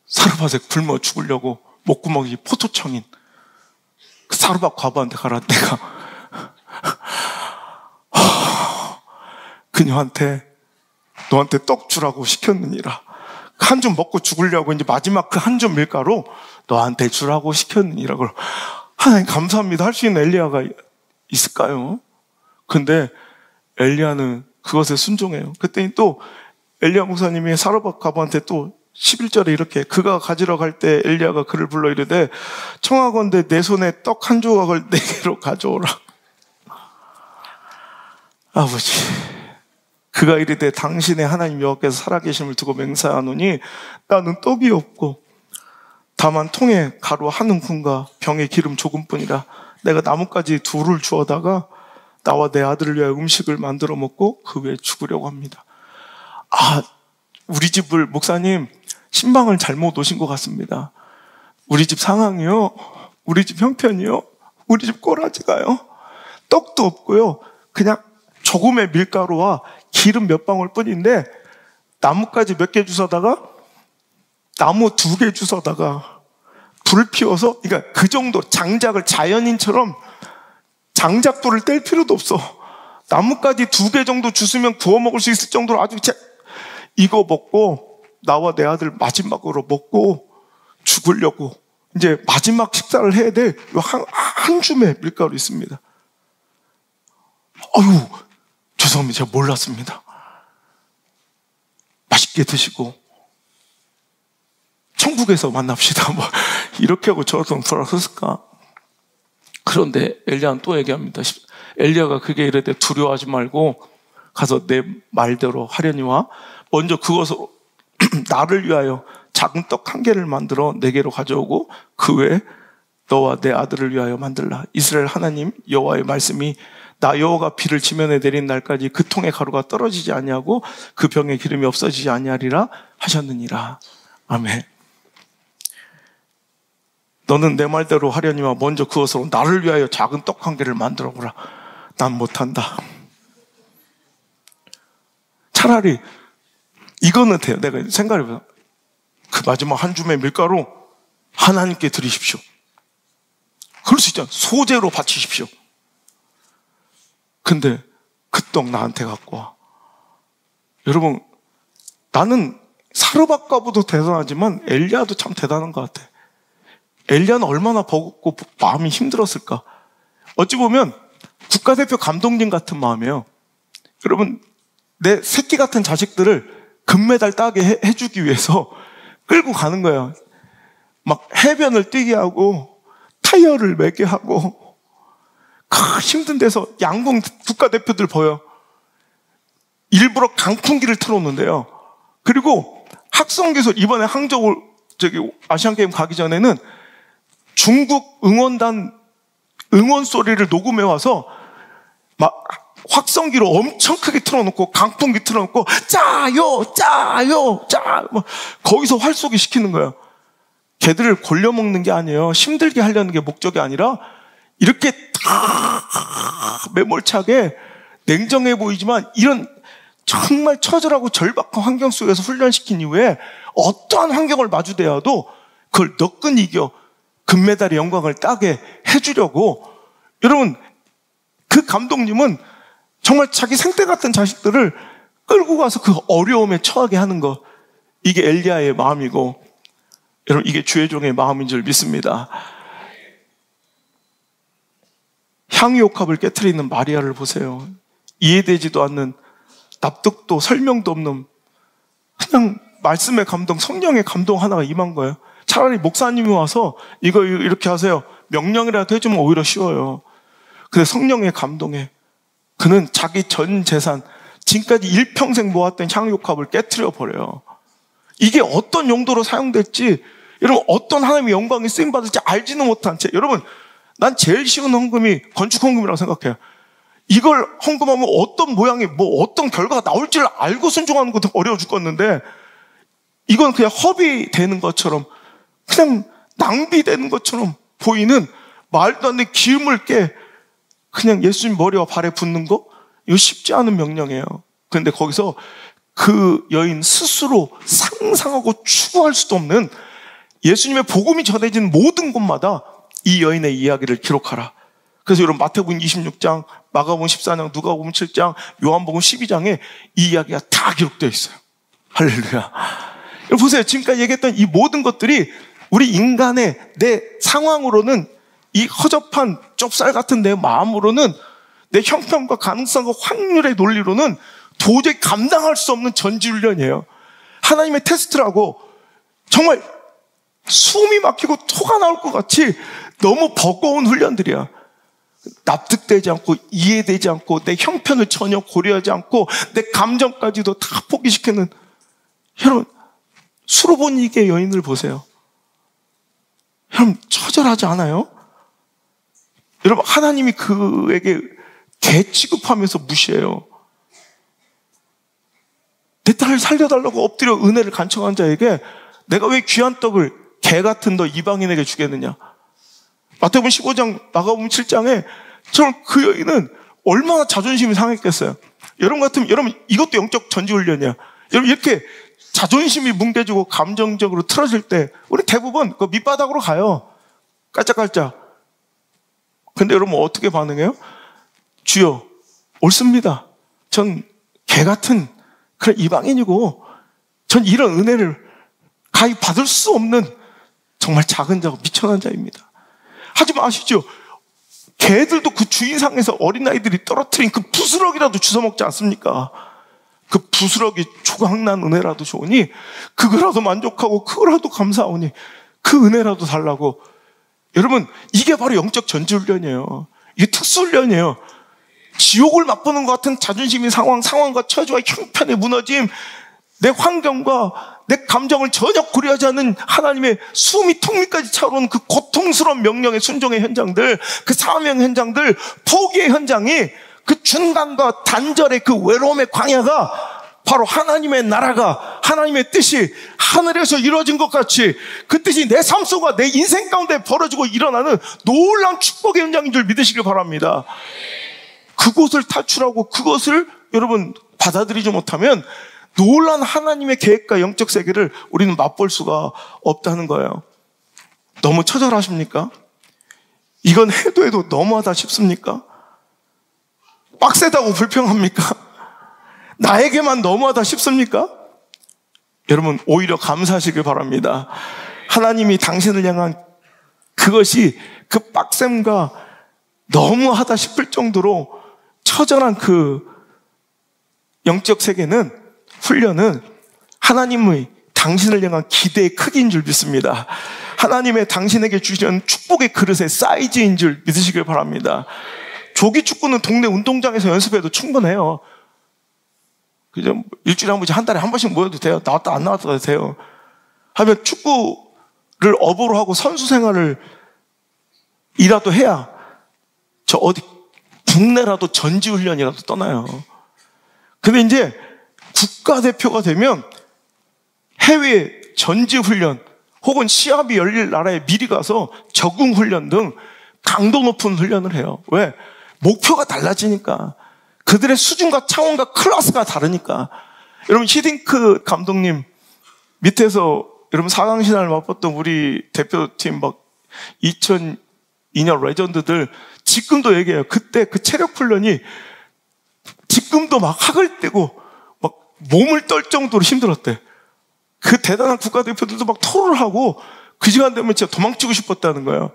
사르밧에 굶어 죽으려고 목구멍이 포토청인 그 사르밧 과부한테 가라. 내가 그녀한테 너한테 떡 주라고 시켰느니라. 한 점 먹고 죽으려고 이제 마지막 그 한 점 밀가루 너한테 주라고 시켰느니라. 하나님 감사합니다 할 수 있는 엘리야가 있을까요? 근데 엘리야는 그것에 순종해요. 그랬더니 또 엘리야 목사님이 사르밧 과부한테 또 11절에 이렇게, 그가 가지러 갈 때 엘리야가 그를 불러 이르되 청하건대 내 손에 떡 한 조각을 내게로 가져오라. 아버지, 그가 이르되 당신의 하나님 여호와께서 살아계심을 두고 맹세하노니 나는 떡이 없고 다만 통에 가루 한 움큼과 병에 기름 조금뿐이라. 내가 나뭇가지 둘을 주어다가 나와 내 아들을 위하여 음식을 만들어 먹고 그 후에 죽으려고 합니다. 우리 집을 목사님 신방을 잘못 오신 것 같습니다. 우리 집 상황이요, 우리 집 형편이요, 우리 집 꼬라지가요, 떡도 없고요, 그냥 조금의 밀가루와 기름 몇 방울 뿐인데 나뭇가지 몇 개 주워다가 나무 2개 주워다가 불 피워서, 그러니까 그 정도 장작을 자연인처럼 장작불을 뗄 필요도 없어. 나뭇가지 2개 정도 주스면 구워 먹을 수 있을 정도로 아주 이거 먹고 나와 내 아들 마지막으로 먹고 죽으려고 이제 마지막 식사를 해야 돼. 한 줌의 밀가루 있습니다. 아유, 죄송합니다. 제가 몰랐습니다. 맛있게 드시고 천국에서 만납시다. 뭐 이렇게 하고 저도 돌아섰을까? 그런데 엘리야는 또 얘기합니다. 엘리야가 그게 이럴 때 두려워하지 말고 가서 내 말대로 하려니와 먼저 그것으로 나를 위하여 작은 떡 1개를 만들어 내게로 가져오고 그 외에 너와 내 아들을 위하여 만들라. 이스라엘 하나님 여호와의 말씀이 나 여호와가 비를 지면에 내린 날까지 그 통의 가루가 떨어지지 아니하고 그 병에 기름이 없어지지 아니하리라 하셨느니라. 아멘. 너는 내 말대로 하려니와 먼저 그것으로 나를 위하여 작은 떡 1개를 만들어 보라. 난 못한다. 차라리 이거는 돼요. 내가 생각해보자. 그 마지막 한 줌의 밀가루 하나님께 드리십시오. 그럴 수 있잖아. 소재로 바치십시오. 근데 그 떡 나한테 갖고 와. 여러분, 나는 사르밧가보도 대단하지만 엘리야도 참 대단한 것 같아. 엘리야는 얼마나 버겁고 마음이 힘들었을까. 어찌 보면 국가대표 감독님 같은 마음이에요. 여러분, 내 새끼 같은 자식들을 금메달 따게 해주기 위해서 끌고 가는 거예요. 막 해변을 뛰게 하고 타이어를 매게 하고 힘든 데서 양궁 국가대표들 보여. 일부러 강풍기를 틀어놓는데요. 그리고 학성기술 이번에 항저우 아시안게임 가기 전에는 중국 응원단 응원 소리를 녹음해 와서 막 확성기로 엄청 크게 틀어놓고 강풍기 틀어놓고 짜요 짜요 짜 거기서 활쏘기 시키는 거예요. 걔들을 골려먹는 게 아니에요. 힘들게 하려는 게 목적이 아니라 이렇게 다 매몰차게 냉정해 보이지만 이런 정말 처절하고 절박한 환경 속에서 훈련시킨 이후에 어떠한 환경을 마주대어도 그걸 너끈 이겨 금메달의 영광을 따게 해주려고. 여러분, 그 감독님은 정말 자기 생태 같은 자식들을 끌고 가서 그 어려움에 처하게 하는 것, 이게 엘리야의 마음이고 여러분 이게 주의 종의 마음인 줄 믿습니다. 향유옥합을 깨트리는 마리아를 보세요. 이해되지도 않는, 납득도 설명도 없는 그냥 말씀의 감동, 성령의 감동 하나가 임한 거예요. 차라리 목사님이 와서 이거 이렇게 하세요 명령이라도 해주면 오히려 쉬워요. 근데 성령의 감동에 그는 자기 전 재산, 지금까지 일평생 모았던 향유옥합을 깨트려 버려요. 이게 어떤 용도로 사용될지, 여러분 어떤 하나님의 영광이 쓰임받을지 알지는 못한 채, 여러분 난 제일 쉬운 헌금이 건축 헌금이라고 생각해요. 이걸 헌금하면 어떤 모양이 뭐 어떤 결과가 나올지를 알고 순종하는 것도 어려워 죽겠는데 이건 그냥 허비 되는 것처럼, 그냥 낭비되는 것처럼 보이는 말도 안 되는 기름을 깨 그냥 예수님 머리와 발에 붓는 거, 이거 쉽지 않은 명령이에요. 그런데 거기서 그 여인 스스로 상상하고 추구할 수도 없는 예수님의 복음이 전해진 모든 곳마다 이 여인의 이야기를 기록하라. 그래서 여러분 마태복음 26장, 마가복음 14장, 누가복음 7장, 요한복음 12장에 이 이야기가 다 기록되어 있어요. 할렐루야. 여러분 보세요. 지금까지 얘기했던 이 모든 것들이 우리 인간의 내 상황으로는, 이 허접한 좁쌀 같은 내 마음으로는, 내 형편과 가능성과 확률의 논리로는 도저히 감당할 수 없는 전지훈련이에요. 하나님의 테스트라고 정말 숨이 막히고 토가 나올 것 같이 너무 버거운 훈련들이야. 납득되지 않고 이해되지 않고 내 형편을 전혀 고려하지 않고 내 감정까지도 다 포기시키는, 여러분 수로보니게 여인을 보세요. 여러분 처절하지 않아요? 여러분 하나님이 그에게 개 취급하면서 무시해요. 내 딸을 살려달라고 엎드려 은혜를 간청한 자에게 내가 왜 귀한 떡을 개 같은 너 이방인에게 주겠느냐. 마태복음 15장, 마가복음 7장에 저는 그 여인은 얼마나 자존심이 상했겠어요. 여러분 같으면, 여러분 이것도 영적 전지훈련이야. 여러분 이렇게 자존심이 뭉개지고 감정적으로 틀어질 때 우리 대부분 그 밑바닥으로 가요. 깔짝깔짝. 근데 여러분 어떻게 반응해요? 주여, 옳습니다. 전 개 같은 그런 이방인이고 전 이런 은혜를 가히 받을 수 없는 정말 작은 자고 미천한 자입니다. 하지만 아시죠? 개들도 그 주인상에서 어린아이들이 떨어뜨린 그 부스러기라도 주워먹지 않습니까? 그 부스러기 조각난 은혜라도 좋으니 그거라도 만족하고 그거라도 감사하오니 그 은혜라도 달라고. 여러분 이게 바로 영적 전지훈련이에요. 이게 특수훈련이에요. 지옥을 맛보는 것 같은 자존심의 상황과 처지와 형편의 무너짐, 내 환경과 내 감정을 전혀 고려하지 않는 하나님의 숨이 턱 밑까지 차오르는 그 고통스러운 명령의 순종의 현장들, 그 사명 현장들, 포기의 현장이, 그 중간과 단절의 그 외로움의 광야가 바로 하나님의 나라가, 하나님의 뜻이 하늘에서 이루어진 것 같이 그 뜻이 내 삶 속과 내 인생 가운데 벌어지고 일어나는 놀라운 축복의 현장인 줄 믿으시길 바랍니다. 그곳을 탈출하고 그것을 여러분 받아들이지 못하면 놀란 하나님의 계획과 영적 세계를 우리는 맛볼 수가 없다는 거예요. 너무 처절하십니까? 이건 해도 너무하다 싶습니까? 빡세다고 불평합니까? 나에게만 너무하다 싶습니까? 여러분 오히려 감사하시길 바랍니다. 하나님이 당신을 향한 그것이 그 빡셈과 너무하다 싶을 정도로 처절한 그 영적 세계는, 훈련은 하나님의 당신을 향한 기대의 크기인 줄 믿습니다. 하나님의 당신에게 주시는 축복의 그릇의 사이즈인 줄 믿으시길 바랍니다. 조기 축구는 동네 운동장에서 연습해도 충분해요. 그죠? 일주일에 한 번씩, 한 달에 한 번씩 모여도 돼요. 나왔다 안 나왔다 돼요. 하면 축구를 업으로 하고 선수 생활을 이라도 해야 저 어디 국내라도 전지훈련이라도 떠나요. 근데 이제 국가대표가 되면 해외 전지훈련 혹은 시합이 열릴 나라에 미리 가서 적응훈련 등 강도 높은 훈련을 해요. 왜? 목표가 달라지니까. 그들의 수준과 차원과 클래스가 다르니까. 여러분 히딩크 감독님 밑에서 여러분 4강 신화를 맛봤던 우리 대표팀 막 2002년 레전드들 지금도 얘기해요. 그때 그 체력 훈련이 지금도 막 학을 떼고 막 몸을 떨 정도로 힘들었대. 그 대단한 국가대표들도 막 토를 하고 그 시간 되면 진짜 도망치고 싶었다는 거예요.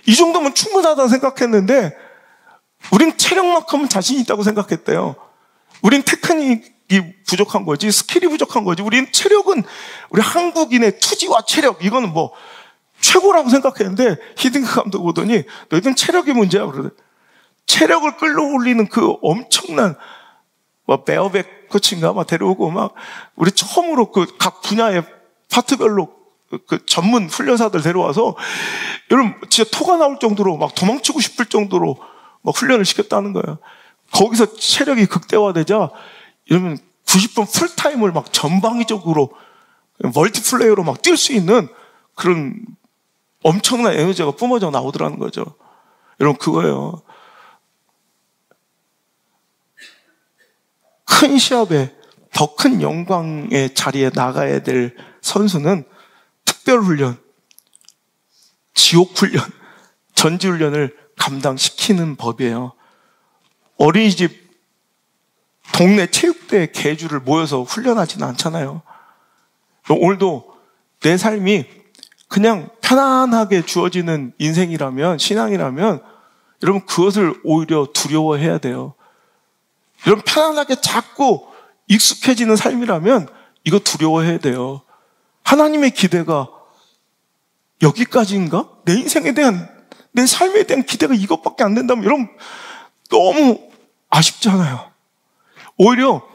이 정도면 충분하다고 생각했는데 우린 체력만큼은 자신 있다고 생각했대요. 우린 테크닉이 부족한 거지, 스킬이 부족한 거지. 우린 체력은 우리 한국인의 투지와 체력 이거는 뭐 최고라고 생각했는데 히딩크 감독 보더니 너희들은 체력이 문제야 그러대. 체력을 끌어올리는 그 엄청난 베어백 코치인가 막 데려오고 막 우리 처음으로 그 각 분야의 파트별로 그 전문 훈련사들 데려와서 여러분 진짜 토가 나올 정도로 막 도망치고 싶을 정도로 막 훈련을 시켰다는 거예요. 거기서 체력이 극대화되자 여러분 90분 풀타임을 막 전방위적으로 멀티플레이어로 막 뛸 수 있는 그런 엄청난 에너지가 뿜어져 나오더라는 거죠. 여러분 그거예요. 큰 시합에 더 큰 영광의 자리에 나가야 될 선수는 특별훈련, 지옥훈련, 전지훈련을 감당시키는 법이에요. 어린이집 동네 체육대 개주를 모여서 훈련하지는 않잖아요. 오늘도 내 삶이 그냥 편안하게 주어지는 인생이라면, 신앙이라면 여러분 그것을 오히려 두려워해야 돼요. 여러분 편안하게 자꾸 익숙해지는 삶이라면 이거 두려워해야 돼요. 하나님의 기대가 여기까지인가? 내 인생에 대한 내 삶에 대한 기대가 이것밖에 안 된다면 여러분 너무 아쉽잖아요. 오히려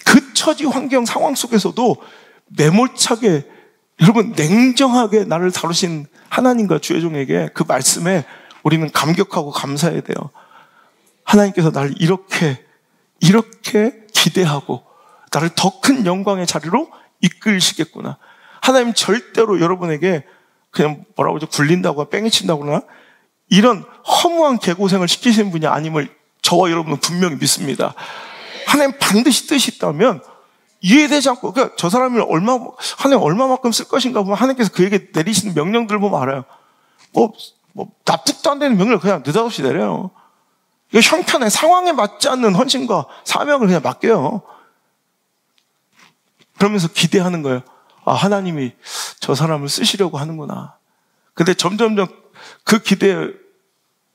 그 처지 환경 상황 속에서도 매몰차게 여러분 냉정하게 나를 다루신 하나님과 주의 종에게 그 말씀에 우리는 감격하고 감사해야 돼요. 하나님께서 나를 이렇게 기대하고 나를 더 큰 영광의 자리로 이끌시겠구나. 하나님 절대로 여러분에게 그냥 뭐라고 하죠? 굴린다거나 뺑이친다거나 이런 허무한 개고생을 시키시는 분이 아님을 저와 여러분은 분명히 믿습니다. 하나님 반드시 뜻이 있다면 이해되지 않고, 그러니까 저 사람이 하나님 얼마만큼 쓸 것인가 보면 하나님께서 그에게 내리시는 명령들을 보면 알아요. 납득도 안 되는 명령을 그냥 느닷없이 내려요. 이거 형편의 상황에 맞지 않는 헌신과 사명을 그냥 맡겨요. 그러면서 기대하는 거예요. 아, 하나님이 저 사람을 쓰시려고 하는구나. 근데 점점점 그 기대에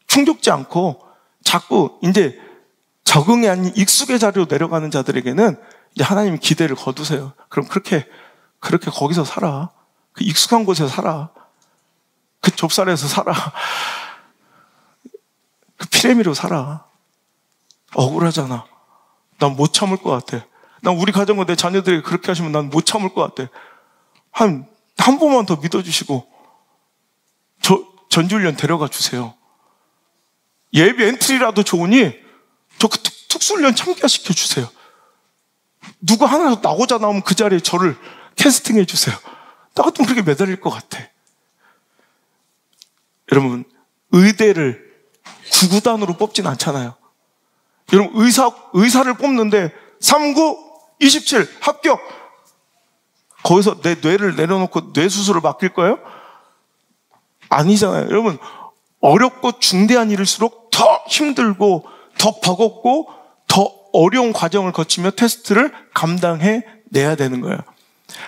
충족지 않고 자꾸 이제 적응이 아닌 익숙의 자리로 내려가는 자들에게는 이제 하나님이 기대를 거두세요. 그럼 그렇게 거기서 살아. 그 익숙한 곳에서 살아. 그 좁쌀에서 살아. 그 피레미로 살아. 억울하잖아. 난 못 참을 것 같아. 난 우리 가정과 내 자녀들이 그렇게 하시면 난 못 참을 것 같아. 한 번만 더 믿어주시고 전지훈련 데려가 주세요. 예비 엔트리라도 좋으니 저 그 특수훈련 참가시켜 주세요. 누구 하나 나오자 나오면 그 자리에 저를 캐스팅해 주세요. 나 같으면 그렇게 매달릴 것 같아. 여러분, 의대를 구구단으로 뽑진 않잖아요. 여러분, 의사를 뽑는데 39, 27 합격. 거기서 내 뇌를 내려놓고 뇌 수술을 맡길 거예요? 아니잖아요. 여러분, 어렵고 중대한 일일수록 더 힘들고 더 버겁고 더 어려운 과정을 거치며 테스트를 감당해 내야 되는 거예요.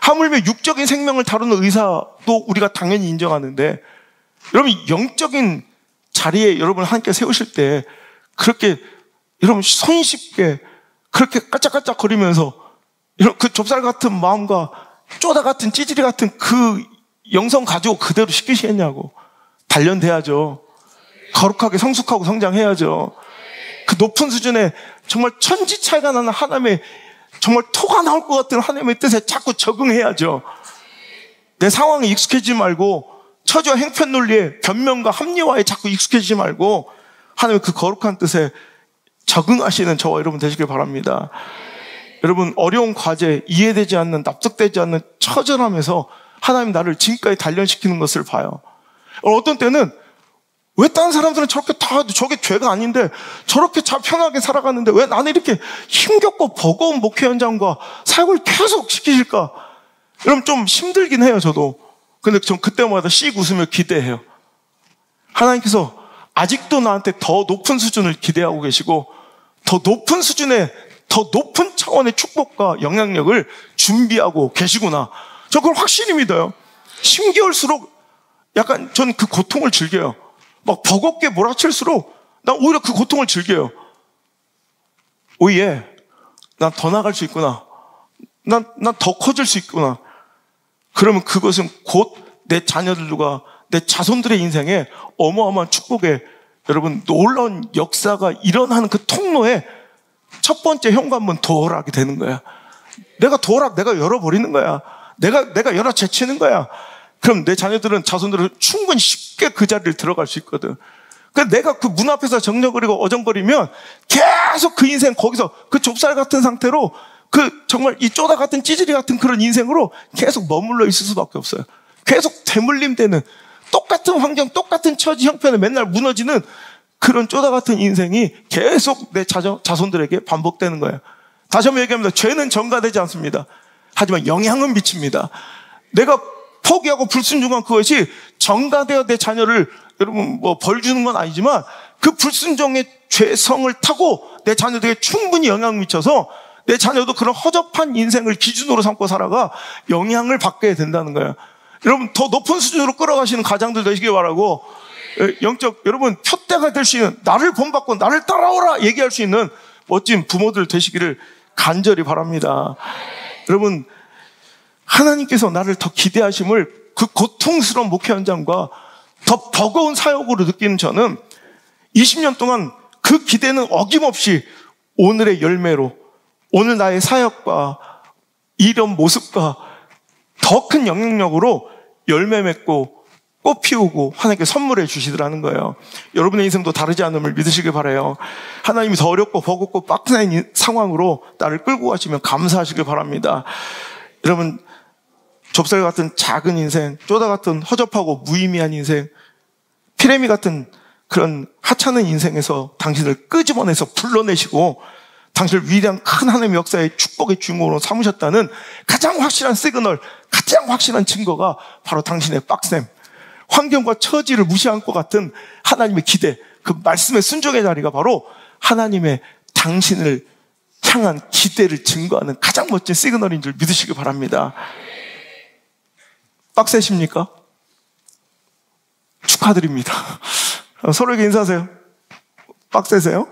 하물며 육적인 생명을 다루는 의사도 우리가 당연히 인정하는데, 여러분 영적인 자리에 여러분 하나님께 세우실 때 그렇게 여러분 손쉽게 그렇게 깔짝깔짝거리면서 여러분 그 좁쌀 같은 마음과 쪼다 같은 찌질이 같은 그 영성 가지고 그대로 시키시겠냐고. 단련돼야죠. 거룩하게 성숙하고 성장해야죠. 그 높은 수준의 정말 천지 차이가 나는 하나님의 정말 토가 나올 것 같은 하나님의 뜻에 자꾸 적응해야죠. 내 상황에 익숙해지지 말고 처지와 행편 논리에 변명과 합리화에 자꾸 익숙해지지 말고 하나님의 그 거룩한 뜻에 적응하시는 저와 여러분 되시길 바랍니다. 여러분 어려운 과제, 이해되지 않는, 납득되지 않는 처절함에서 하나님 나를 지금까지 단련시키는 것을 봐요. 어떤 때는 왜 다른 사람들은 저렇게 다 저게 죄가 아닌데 저렇게 잘 편하게 살아가는데 왜 나는 이렇게 힘겹고 버거운 목회 현장과 사역을 계속 시키실까? 여러분 좀 힘들긴 해요, 저도. 근데 전 그때마다 씩 웃으며 기대해요. 하나님께서 아직도 나한테 더 높은 수준을 기대하고 계시고 더 높은 수준의 더 높은 차원의 축복과 영향력을 준비하고 계시구나. 저 그걸 확실히 믿어요. 힘겨울수록 약간 전 그 고통을 즐겨요. 막 버겁게 몰아칠수록 난 오히려 그 고통을 즐겨요. 오예, 난 더 나갈 수 있구나. 난 더 커질 수 있구나. 그러면 그것은 곧 내 자녀들과 내 자손들의 인생에 어마어마한 축복의 여러분 놀라운 역사가 일어나는 그 통로에 첫 번째 현관문 도어락이 되는 거야. 내가 도어락 내가 열어버리는 거야. 내가 열어 제치는 거야. 그럼 내 자녀들은 자손들은 충분히 쉽게 그 자리를 들어갈 수 있거든. 그러니까 내가 그 문 앞에서 정적거리고 어정거리면 계속 그 인생 거기서 그 좁쌀 같은 상태로 그 정말 이 쪼다 같은 찌질이 같은 그런 인생으로 계속 머물러 있을 수밖에 없어요. 계속 대물림되는 똑같은 환경, 똑같은 처지 형편에 맨날 무너지는 그런 쪼다 같은 인생이 계속 내 자손들에게 반복되는 거예요. 다시 한번 얘기합니다. 죄는 전가되지 않습니다. 하지만 영향은 미칩니다. 내가 포기하고 불순종한 그것이 전가되어 내 자녀를 여러분 벌 주는 건 아니지만 그 불순종의 죄성을 타고 내 자녀들에게 충분히 영향을 미쳐서 내 자녀도 그런 허접한 인생을 기준으로 삼고 살아가 영향을 받게 된다는 거예요. 여러분 더 높은 수준으로 끌어가시는 가장들 되시길 바라고 영적 여러분 표대가 될 수 있는 나를 본받고 나를 따라오라 얘기할 수 있는 멋진 부모들 되시기를 간절히 바랍니다. 여러분 하나님께서 나를 더 기대하심을 그 고통스러운 목회 현장과 더 버거운 사역으로 느끼는 저는 20년 동안 그 기대는 어김없이 오늘의 열매로, 오늘 나의 사역과 이런 모습과 더 큰 영향력으로 열매 맺고 꽃 피우고 하나님께 선물해 주시더라는 거예요. 여러분의 인생도 다르지 않음을 믿으시길 바라요. 하나님이 더 어렵고 버겁고 빡센 상황으로 나를 끌고 가시면 감사하시길 바랍니다. 여러분, 좁쌀 같은 작은 인생, 쪼다 같은 허접하고 무의미한 인생, 피레미 같은 그런 하찮은 인생에서 당신을 끄집어내서 불러내시고 당신을 위대한 큰 하나님의 역사의 축복의 주인공으로 삼으셨다는 가장 확실한 시그널, 가장 확실한 증거가 바로 당신의 빡셈, 환경과 처지를 무시한 것 같은 하나님의 기대, 그 말씀의 순종의 자리가 바로 하나님의 당신을 향한 기대를 증거하는 가장 멋진 시그널인 줄 믿으시기 바랍니다. 빡세십니까? 축하드립니다. 서로에게 인사하세요. 빡세세요?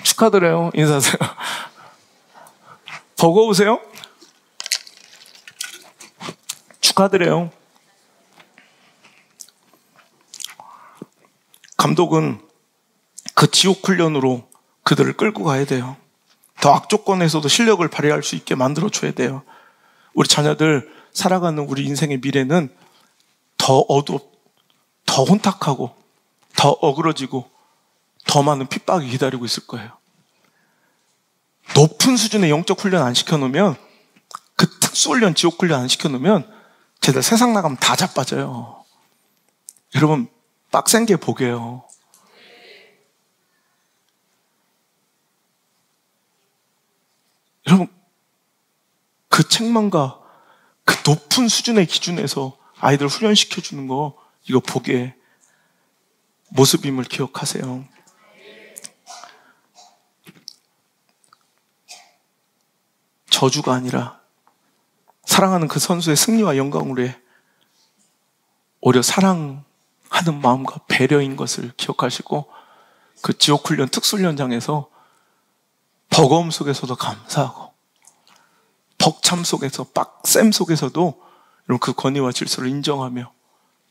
축하드려요. 인사하세요. 버거우세요? 축하드려요. 감독은 그 지옥 훈련으로 그들을 끌고 가야 돼요. 더 악조건에서도 실력을 발휘할 수 있게 만들어줘야 돼요. 우리 자녀들 살아가는 우리 인생의 미래는 더 더 혼탁하고 더 어그러지고 더 많은 핍박이 기다리고 있을 거예요. 높은 수준의 영적 훈련 안 시켜놓으면, 그 특수훈련, 지옥훈련 안 시켜놓으면 쟤들 세상 나가면 다 자빠져요. 여러분, 빡센 게 복이에요. 여러분, 그 책망과 그 높은 수준의 기준에서 아이들 훈련시켜주는 거, 이거 복의 모습임을 기억하세요. 저주가 아니라 사랑하는 그 선수의 승리와 영광으로 오히려 사랑하는 마음과 배려인 것을 기억하시고, 그 지옥훈련 특수훈련장에서 버거움 속에서도 감사하고 벅참 속에서, 빡셈 속에서도 여러분 그 권위와 질서를 인정하며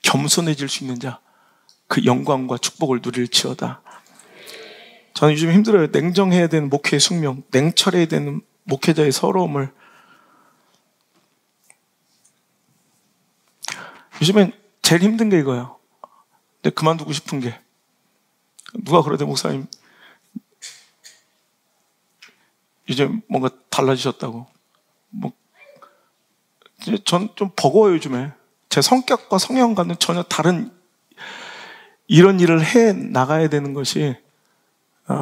겸손해질 수 있는 자, 그 영광과 축복을 누릴지어다. 저는 요즘 힘들어요. 냉정해야 되는 목회의 숙명, 냉철해야 되는 목회자의 서러움을. 요즘엔 제일 힘든 게 이거예요. 근데 그만두고 싶은 게, 누가 그러대, 목사님 이제 뭔가 달라지셨다고. 전 좀 버거워요, 요즘에. 제 성격과 성향과는 전혀 다른 이런 일을 해 나가야 되는 것이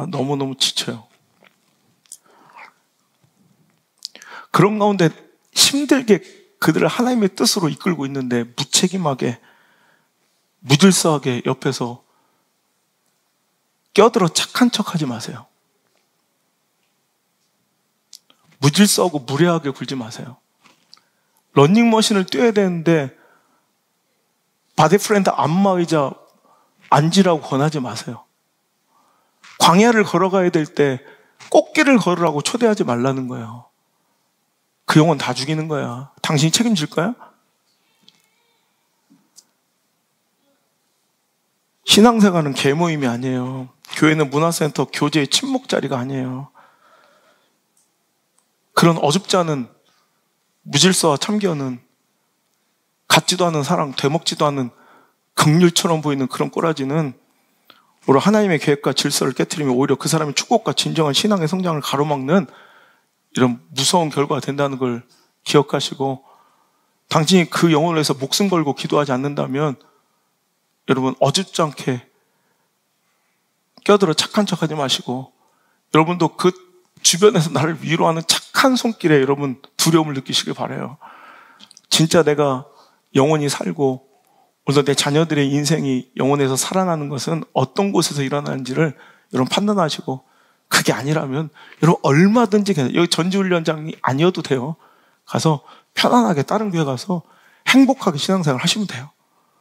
너무너무 지쳐요. 그런 가운데 힘들게 그들을 하나님의 뜻으로 이끌고 있는데 무책임하게, 무질서하게 옆에서 껴들어 착한 척하지 마세요. 무질서하고 무례하게 굴지 마세요. 러닝머신을 뛰어야 되는데 바디프렌드 안마의자 앉으라고 권하지 마세요. 광야를 걸어가야 될 때 꽃길을 걸으라고 초대하지 말라는 거예요. 그 영혼 다 죽이는 거야. 당신이 책임질 거야? 신앙생활은 계모임이 아니에요. 교회는 문화센터, 교제의 친목 자리가 아니에요. 그런 어줍지 않은 무질서와 참견은, 같지도 않은 사랑, 되먹지도 않은 긍휼처럼 보이는 그런 꼬라지는 오히려 하나님의 계획과 질서를 깨트리며 오히려 그 사람의 축복과 진정한 신앙의 성장을 가로막는 이런 무서운 결과가 된다는 걸 기억하시고, 당신이 그 영혼을 위해서 목숨 걸고 기도하지 않는다면 여러분 어줍지 않게 껴들어 착한 척하지 마시고, 여러분도 그 주변에서 나를 위로하는 착한 손길에 여러분 두려움을 느끼시길 바라요. 진짜 내가 영원히 살고 오늘 내 자녀들의 인생이 영원에서 살아나는 것은 어떤 곳에서 일어나는지를 여러분 판단하시고, 그게 아니라면 여러분 얼마든지 여기 전지훈련장이 아니어도 돼요. 가서 편안하게 다른 교회 가서 행복하게 신앙생활 하시면 돼요.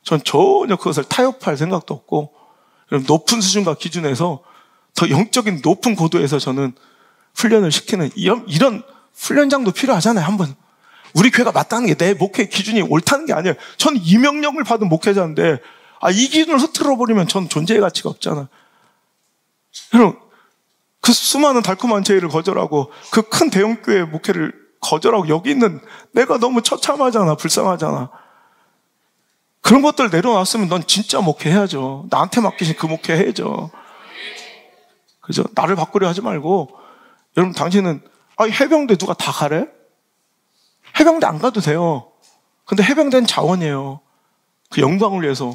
전 전혀 그것을 타협할 생각도 없고, 여러분 높은 수준과 기준에서 더 영적인 높은 고도에서 저는 훈련을 시키는 이런 훈련장도 필요하잖아요. 한번 우리 교회가 맞다는 게 내 목회 기준이 옳다는 게 아니에요. 전 이 명령을 받은 목회자인데 이 기준을 흐트러버리면 전 존재의 가치가 없잖아. 여러분, 그 수많은 달콤한 제의를 거절하고 그 큰 대형교회 목회를 거절하고 여기 있는 내가 너무 처참하잖아. 불쌍하잖아. 그런 것들 내려놨으면 넌 진짜 목회해야죠. 나한테 맡기신 그 목회 해야죠. 그죠? 나를 바꾸려 하지 말고, 여러분, 당신은 해병대 누가 다 가래? 해병대 안 가도 돼요. 근데 해병대는 자원이에요. 그 영광을 위해서.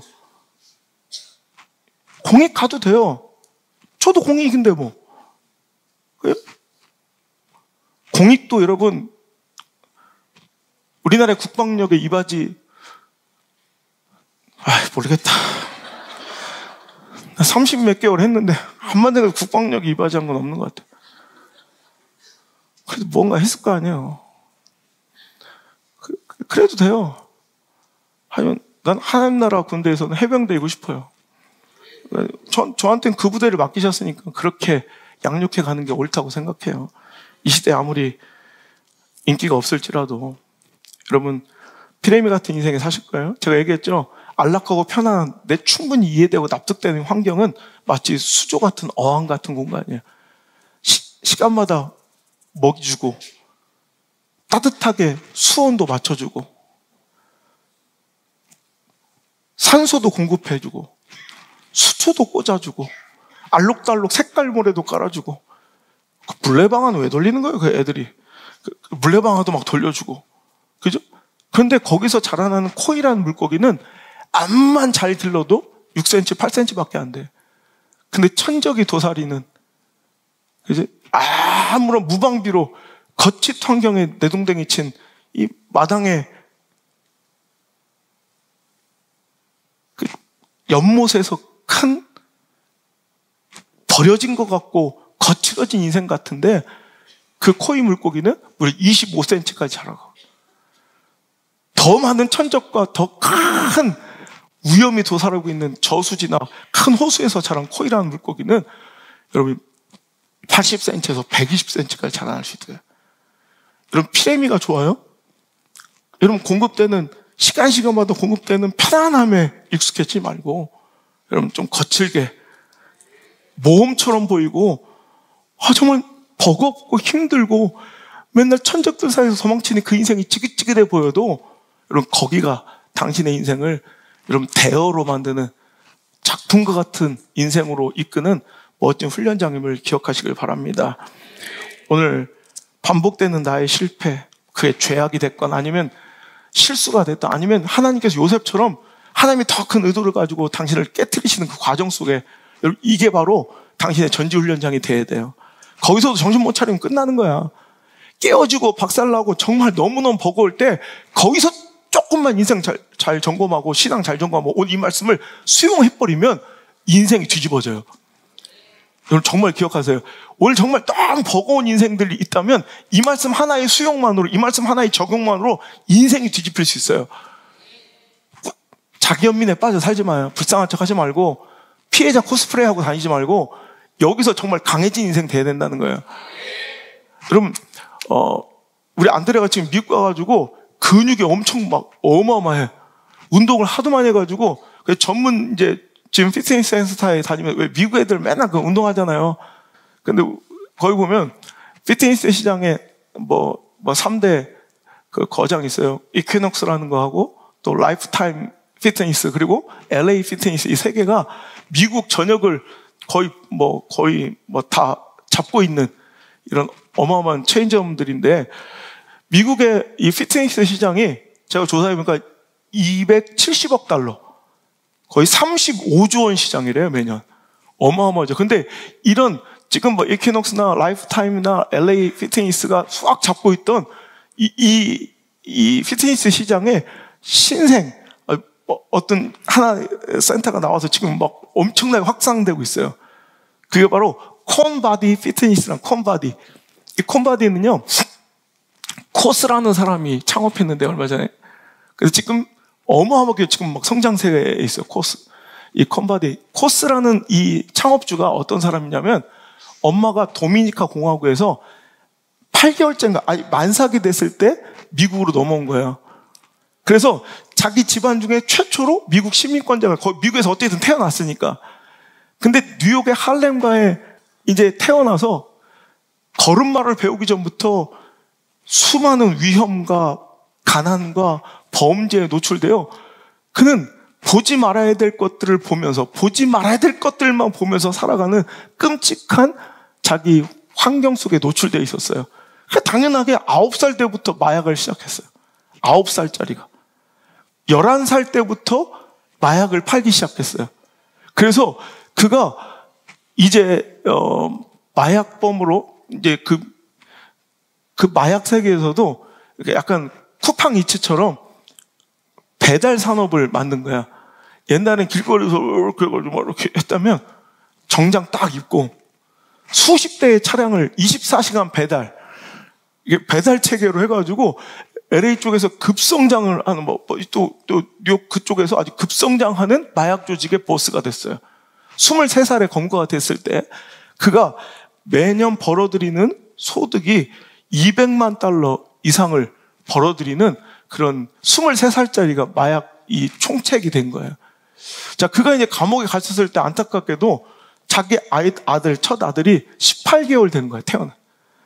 공익 가도 돼요. 저도 공익인데 뭐. 공익도 여러분, 우리나라의 국방력의 이바지, 모르겠다. 30몇 개월 했는데 한마디로 국방력이 이바지한 건 없는 것 같아. 그래도 뭔가 했을 거 아니에요. 그래도 돼요. 하지만 난 하나님 나라 군대에서는 해병대이고 싶어요. 저한테는 그 부대를 맡기셨으니까 그렇게 양육해 가는 게 옳다고 생각해요. 이 시대에 아무리 인기가 없을지라도. 여러분, 피레미 같은 인생에 사실 거예요? 제가 얘기했죠. 안락하고 편안한, 내 충분히 이해되고 납득되는 환경은 마치 수조 같은 어항 같은 공간이에요. 시간마다 먹이 주고 따뜻하게 수온도 맞춰주고 산소도 공급해주고 수초도 꽂아주고 알록달록 색깔모래도 깔아주고 물레방아는 왜 돌리는 거예요? 그 애들이 물레방아도 막 돌려주고, 그죠? 그런데 거기서 자라나는 코이라는 물고기는 암만 잘 들러도 6cm, 8cm밖에 안 돼. 근데 천적이 도사리는, 그죠? 아무런 무방비로 거짓 환경에 내동댕이 친 이 마당에 그 연못에서 큰 버려진 것 같고 거칠어진 인생 같은데 그 코이 물고기는 무려 25cm까지 자라고. 더 많은 천적과 더 큰 위험이 도사리고 있는 저수지나 큰 호수에서 자란 코이라는 물고기는 여러분 80cm에서 120cm까지 자라날 수 있어요. 여러분, 피레미가 좋아요? 여러분, 공급되는 시간마다 공급되는 편안함에 익숙해지지 말고 여러분 좀 거칠게 모험처럼 보이고 정말 버겁고 힘들고 맨날 천적들 사이에서 도망치는 그 인생이 찌릿찌릿해 보여도 여러분 거기가 당신의 인생을 여러분 대어로 만드는 작품과 같은 인생으로 이끄는 멋진 훈련장임을 기억하시길 바랍니다. 오늘 반복되는 나의 실패, 그의 죄악이 됐건 아니면 실수가 됐던 아니면 하나님께서 요셉처럼 하나님이 더 큰 의도를 가지고 당신을 깨트리시는 그 과정 속에 여러분 이게 바로 당신의 전지훈련장이 돼야 돼요. 거기서도 정신 못 차리면 끝나는 거야. 깨어지고 박살나고 정말 너무너무 버거울 때 거기서 조금만 인생 잘 점검하고 신앙 잘 점검하고 오늘 이 말씀을 수용해버리면 인생이 뒤집어져요. 여러분 정말 기억하세요. 오늘 정말 너무 버거운 인생들이 있다면 이 말씀 하나의 수용만으로, 이 말씀 하나의 적용만으로 인생이 뒤집힐 수 있어요. 자기 연민에 빠져 살지 마요. 불쌍한 척 하지 말고 피해자 코스프레 하고 다니지 말고 여기서 정말 강해진 인생 돼야 된다는 거예요. 여러분, 우리 안드레가 지금 미국 가가지고 근육이 엄청 막 어마어마해. 운동을 하도 많이 해가지고 전문 이제 지금 피트니스 센터에 다니면 왜 미국 애들 맨날 그 운동하잖아요. 근데 거기 보면 피트니스 시장에 뭐 3대 그 거장 있어요. 이퀴녹스라는 거 하고 또 라이프타임 피트니스 그리고 LA 피트니스 이 세 개가 미국 전역을 거의 다 잡고 있는 이런 어마어마한 체인점들인데 미국의 이 피트니스 시장이 제가 조사해보니까 270억 달러 거의 35조 원 시장이래요 매년. 어마어마하죠. 근데 이런 지금 이퀴녹스나 라이프타임이나 LA 피트니스가 수학 잡고 있던 이 피트니스 시장에 신생 어떤 하나 센터가 나와서 지금 막 엄청나게 확산되고 있어요. 그게 바로 콘바디 피트니스랑 콘바디. 이 콘바디는요, 코스라는 사람이 창업했는데 얼마 전에. 그래서 지금 어마어마하게 지금 막 성장세에 있어요. 코스. 이 콘바디. 코스라는 이 창업주가 어떤 사람이냐면 엄마가 도미니카 공화국에서 8개월째인가, 아니, 만삭이 됐을 때 미국으로 넘어온 거예요. 그래서 자기 집안 중에 최초로 미국 시민권자가, 거의 미국에서 어떻게든 태어났으니까. 근데 뉴욕의 할렘가에 이제 태어나서 걸음마를 배우기 전부터 수많은 위험과 가난과 범죄에 노출되어 그는 보지 말아야 될 것들을 보면서, 보지 말아야 될 것들만 보면서 살아가는 끔찍한 자기 환경 속에 노출되어 있었어요. 당연하게 9살 때부터 마약을 시작했어요. 9살짜리가. 11살 때부터 마약을 팔기 시작했어요. 그래서 그가 이제 마약범으로 이제 그 마약 세계에서도 약간 쿠팡이츠처럼 배달 산업을 만든 거야. 옛날엔 길거리에서 이렇게 했다면 정장 딱 입고 수십 대의 차량을 24시간 배달, 이게 배달 체계로 해가지고 LA 쪽에서 급성장을 하는, 또 뉴욕 그쪽에서 아주 급성장하는 마약 조직의 보스가 됐어요. 23살에 검거가 됐을 때 그가 매년 벌어들이는 소득이 200만 달러 이상을 벌어들이는 그런 23살짜리가 마약 이 총책이 된 거예요. 자, 그가 이제 감옥에 갇혔을 때 안타깝게도 자기 아들, 첫 아들이 18개월 된 거예요, 태어나.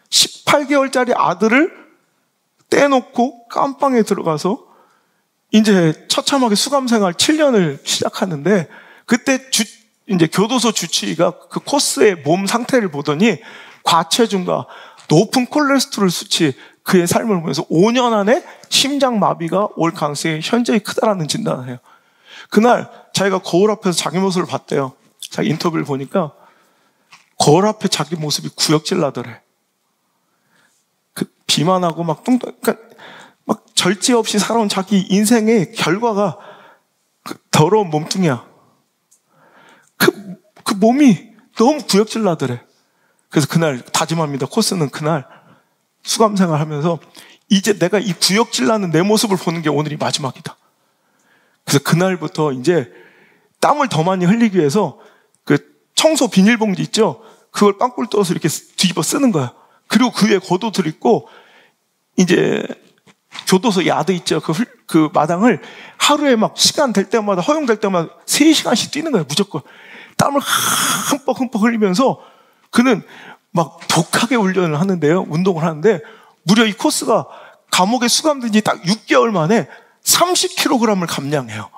18개월짜리 아들을 떼놓고 깜빵에 들어가서 이제 처참하게 수감생활 7년을 시작하는데, 그때 이제 교도소 주치의가 그 코스의 몸 상태를 보더니 과체중과 높은 콜레스테롤 수치, 그의 삶을 보면서 5년 안에 심장마비가 올 가능성이 현저히 크다라는 진단을 해요. 그날 자기가 거울 앞에서 자기 모습을 봤대요. 자기 인터뷰를 보니까 거울 앞에 자기 모습이 구역질 나더래. 그 비만하고 막 그러니까 막 절제 없이 살아온 자기 인생의 결과가 그 더러운 몸뚱이야. 그 몸이 너무 구역질 나더래. 그래서 그날 다짐합니다. 코스는 그날 수감 생활하면서 이제 내가 이 구역질 나는 내 모습을 보는 게 오늘이 마지막이다. 그래서 그날부터 이제 땀을 더 많이 흘리기 위해서 그 청소 비닐봉지 있죠? 그걸 빵꿀 떠서 이렇게 뒤집어 쓰는 거야. 그리고 그 위에 겉옷을 입고 이제 교도소 야드 있죠? 그 마당을 하루에 막 시간 될 때마다, 허용될 때마다 3시간씩 뛰는 거예요, 무조건. 땀을 흠뻑 흘리면서 그는 막 독하게 훈련을 하는데요, 운동을 하는데, 무려 이 코스가 감옥에 수감된 지 딱 6개월 만에 30kg을 감량해요.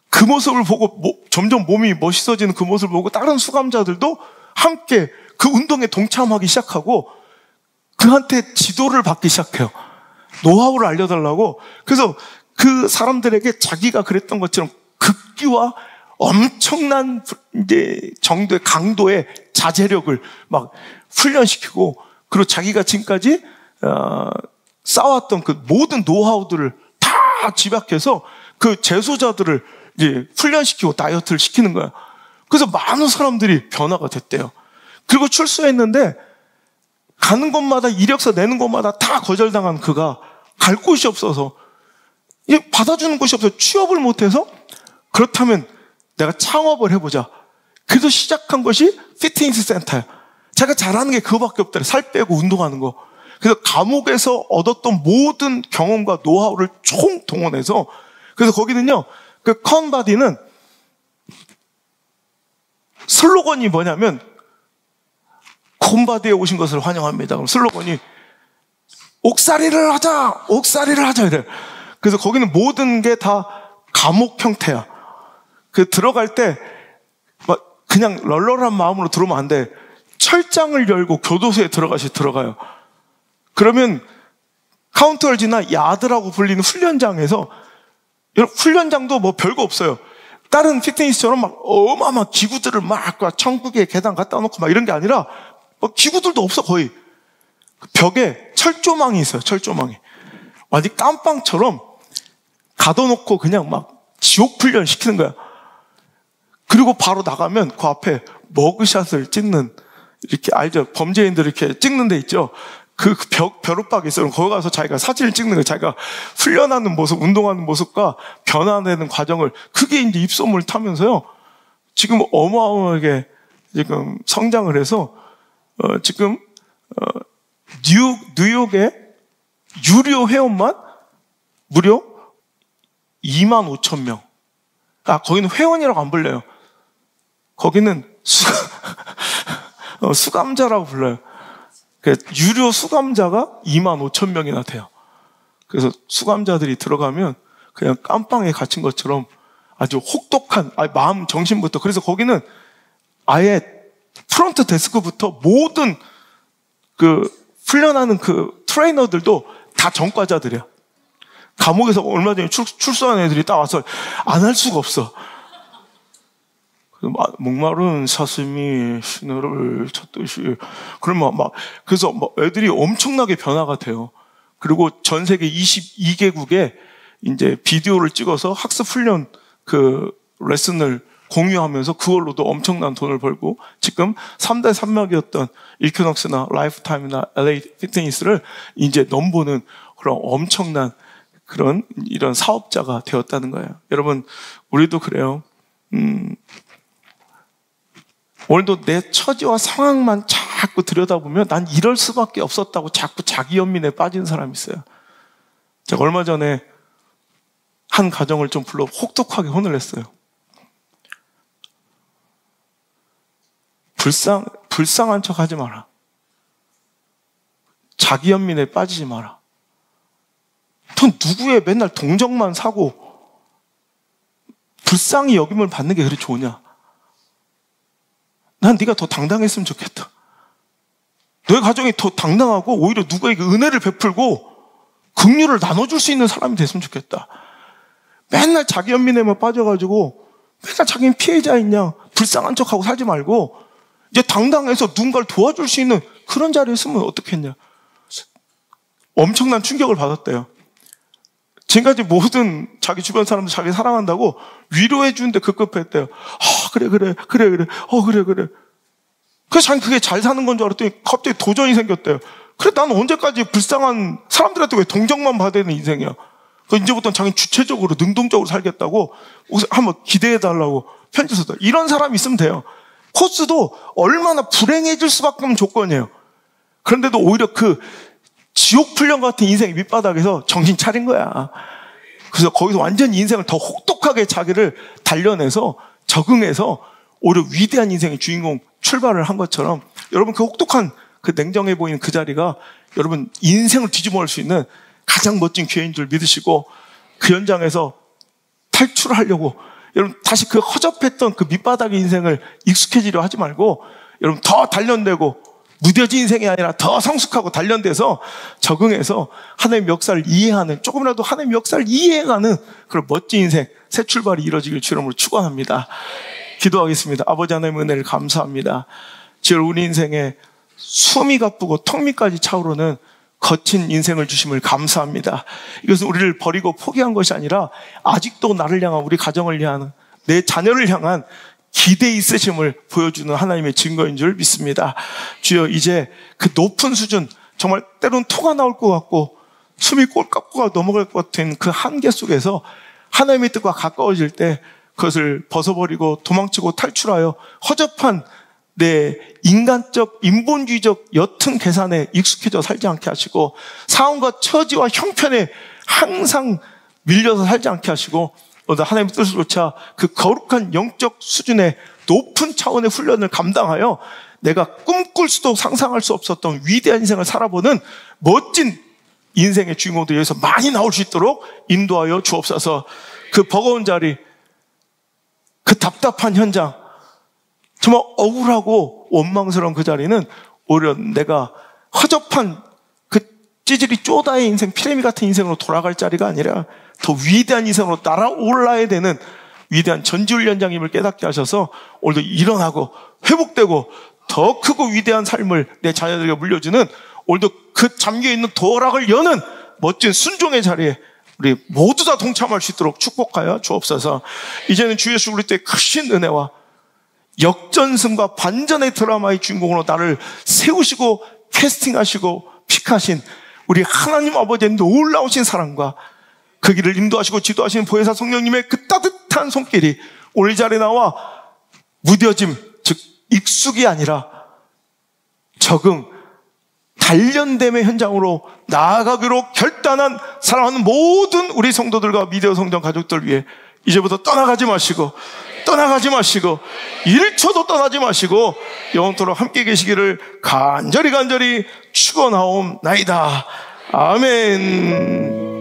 그 모습을 보고 점점 몸이 멋있어지는 그 모습을 보고 다른 수감자들도 함께 그 운동에 동참하기 시작하고 그한테 지도를 받기 시작해요. 노하우를 알려달라고. 그래서 그 사람들에게 자기가 그랬던 것처럼 극기와 엄청난 이제 정도의 강도의 자제력을 막 훈련시키고, 그리고 자기가 지금까지 쌓아왔던 그 모든 노하우들을 다 집약해서 그 재소자들을 이제 훈련시키고 다이어트를 시키는 거야. 그래서 많은 사람들이 변화가 됐대요. 그리고 출소했는데 가는 곳마다, 이력서 내는 곳마다 다 거절당한 그가 갈 곳이 없어서, 받아주는 곳이 없어서 취업을 못해서, 그렇다면 내가 창업을 해보자. 그래서 시작한 것이 피트니스 센터야. 제가 잘하는 게 그거밖에 없더래. 살 빼고 운동하는 거. 그래서 감옥에서 얻었던 모든 경험과 노하우를 총 동원해서, 그래서 거기는요, 그 컨바디는 슬로건이 뭐냐면, 콘바디에 오신 것을 환영합니다. 그럼 슬로건이 옥살이를 하자, 옥살이를 하자 이래. 그래서 거기는 모든 게 다 감옥 형태야. 그 들어갈 때 막 그냥 널널한 마음으로 들어오면 안 돼. 철장을 열고 교도소에 들어가요. 그러면 카운터얼지나 야드라고 불리는 훈련장에서, 훈련장도 뭐 별거 없어요. 다른 피트니스처럼 막 어마어마한 기구들을 막 천국의 계단 갖다 놓고 막 이런 게 아니라 뭐 기구들도 없어, 거의. 벽에 철조망이 있어요, 철조망이. 완전 깜빵처럼 가둬놓고 그냥 막 지옥 훈련 시키는 거야. 그리고 바로 나가면 그 앞에 머그샷을 찍는, 이렇게 알죠? 범죄인들 이렇게 찍는 데 있죠? 그 벼룩박이 있어요. 거기 가서 자기가 사진을 찍는 거예요. 자기가 훈련하는 모습, 운동하는 모습과 변화되는 과정을, 그게 이제 입소문을 타면서요, 지금 어마어마하게 지금 성장을 해서, 지금, 뉴욕의 유료 회원만 무려 25,000명. 거기는 회원이라고 안 불려요. 거기는 수감자라고 불러요. 유료 수감자가 25,000명이나 돼요. 그래서 수감자들이 들어가면 그냥 깜빵에 갇힌 것처럼 아주 혹독한, 마음, 정신부터. 그래서 거기는 아예 프론트 데스크부터 모든 훈련하는 트레이너들도 다 전과자들이야. 감옥에서 얼마 전에 출소한 애들이 딱 와서 안 할 수가 없어. 목마른 사슴이 시내를 찾듯이. 그러면 그래서 애들이 엄청나게 변화가 돼요. 그리고 전 세계 22개국에 이제 비디오를 찍어서 학습 훈련 레슨을 공유하면서 그걸로도 엄청난 돈을 벌고, 지금 3대 산맥이었던 이퀴넉스나 라이프타임이나 LA 피트니스를 이제 넘보는 그런 엄청난 이런 사업자가 되었다는 거예요. 여러분, 우리도 그래요. 오늘도 내 처지와 상황만 자꾸 들여다보면 난 이럴 수밖에 없었다고 자꾸 자기 연민에 빠진 사람이 있어요. 제가 얼마 전에 한 가정을 좀 불러 혹독하게 혼을 냈어요. 불쌍한 척 하지 마라. 자기 연민에 빠지지 마라. 넌 누구의 맨날 동정만 사고 불쌍히 여김을 받는 게 그리 좋으냐? 난 네가 더 당당했으면 좋겠다. 너의 가정이 더 당당하고 오히려 누구에게 은혜를 베풀고 긍휼을 나눠줄 수 있는 사람이 됐으면 좋겠다. 맨날 자기 연민에만 빠져가지고 맨날 자기는 피해자인 양 불쌍한 척하고 살지 말고 이제 당당해서 누군가를 도와줄 수 있는 그런 자리에 있으면 어떻겠냐. 엄청난 충격을 받았대요. 지금까지 모든 자기 주변 사람들 자기 사랑한다고 위로해 주는데 급급했대요. 그래. 그래. 그래서 자기 그게 잘 사는 건 줄 알았더니 갑자기 도전이 생겼대요. 그래, 난 언제까지 불쌍한 사람들한테 왜 동정만 받아야 되는 인생이야. 이제부터는 자기는 주체적으로 능동적으로 살겠다고 한번 기대해달라고 편지 썼다. 이런 사람이 있으면 돼요. 코스도 얼마나 불행해질 수밖에 없는 조건이에요. 그런데도 오히려 지옥 훈련 같은 인생의 밑바닥에서 정신 차린 거야. 그래서 거기서 완전히 인생을 더 혹독하게 자기를 단련해서 적응해서 오히려 위대한 인생의 주인공 출발을 한 것처럼, 여러분 혹독한 냉정해 보이는 그 자리가 여러분 인생을 뒤집어 놓을 수 있는 가장 멋진 기회인 줄 믿으시고, 그 현장에서 탈출하려고 여러분 다시 허접했던 밑바닥의 인생을 익숙해지려 하지 말고, 여러분 더 단련되고 무뎌진 인생이 아니라 더 성숙하고 단련돼서 적응해서 하나님의 역사를 이해하는, 조금이라도 하나님의 역사를 이해해가는 그런 멋진 인생, 새 출발이 이루어지길 주님으로 축원합니다. 기도하겠습니다. 아버지 하나님의 은혜를 감사합니다. 주여, 우리 인생에 숨이 가쁘고 턱밑까지 차오르는 거친 인생을 주심을 감사합니다. 이것은 우리를 버리고 포기한 것이 아니라 아직도 나를 향한, 우리 가정을 향한, 내 자녀를 향한 기대 있으심을 보여주는 하나님의 증거인 줄 믿습니다. 주여, 이제 높은 수준, 정말 때로는 토가 나올 것 같고 숨이 꼴깍꼴깍 넘어갈 것 같은 한계 속에서 하나님의 뜻과 가까워질 때 그것을 벗어버리고 도망치고 탈출하여 허접한 내 인간적, 인본주의적 옅은 계산에 익숙해져 살지 않게 하시고, 상황과 처지와 형편에 항상 밀려서 살지 않게 하시고, 하나님의 뜻을 쫓아 거룩한 영적 수준의 높은 차원의 훈련을 감당하여 내가 꿈꿀 수도 상상할 수 없었던 위대한 인생을 살아보는 멋진 인생의 주인공들이 여기서 많이 나올 수 있도록 인도하여 주옵소서. 버거운 자리, 답답한 현장, 정말 억울하고 원망스러운 그 자리는 오히려 내가 허접한 찌질이 쪼다의 인생, 피레미 같은 인생으로 돌아갈 자리가 아니라 더 위대한 인생으로 날아올라야 되는 위대한 전지훈련장님을 깨닫게 하셔서 오늘도 일어나고 회복되고 더 크고 위대한 삶을 내 자녀들에게 물려주는, 오늘도 잠겨있는 도락을 여는 멋진 순종의 자리에 우리 모두 다 동참할 수 있도록 축복하여 주옵소서. 이제는 주 예수 우리 때 크신 은혜와 역전승과 반전의 드라마의 주인공으로 나를 세우시고 캐스팅하시고 픽하신 우리 하나님 아버지의 놀라우신 사랑과 그 길을 인도하시고 지도하시는 보혜사 성령님의 따뜻한 손길이 오늘 이 자리에 나와 무뎌짐, 즉 익숙이 아니라 적응, 단련됨의 현장으로 나아가기로 결단한 사랑하는 모든 우리 성도들과 미디어 성전 가족들 위해 이제부터 떠나가지 마시고 1초도 떠나지 마시고 영원토록 함께 계시기를 간절히 축원하옵나이다. 아멘.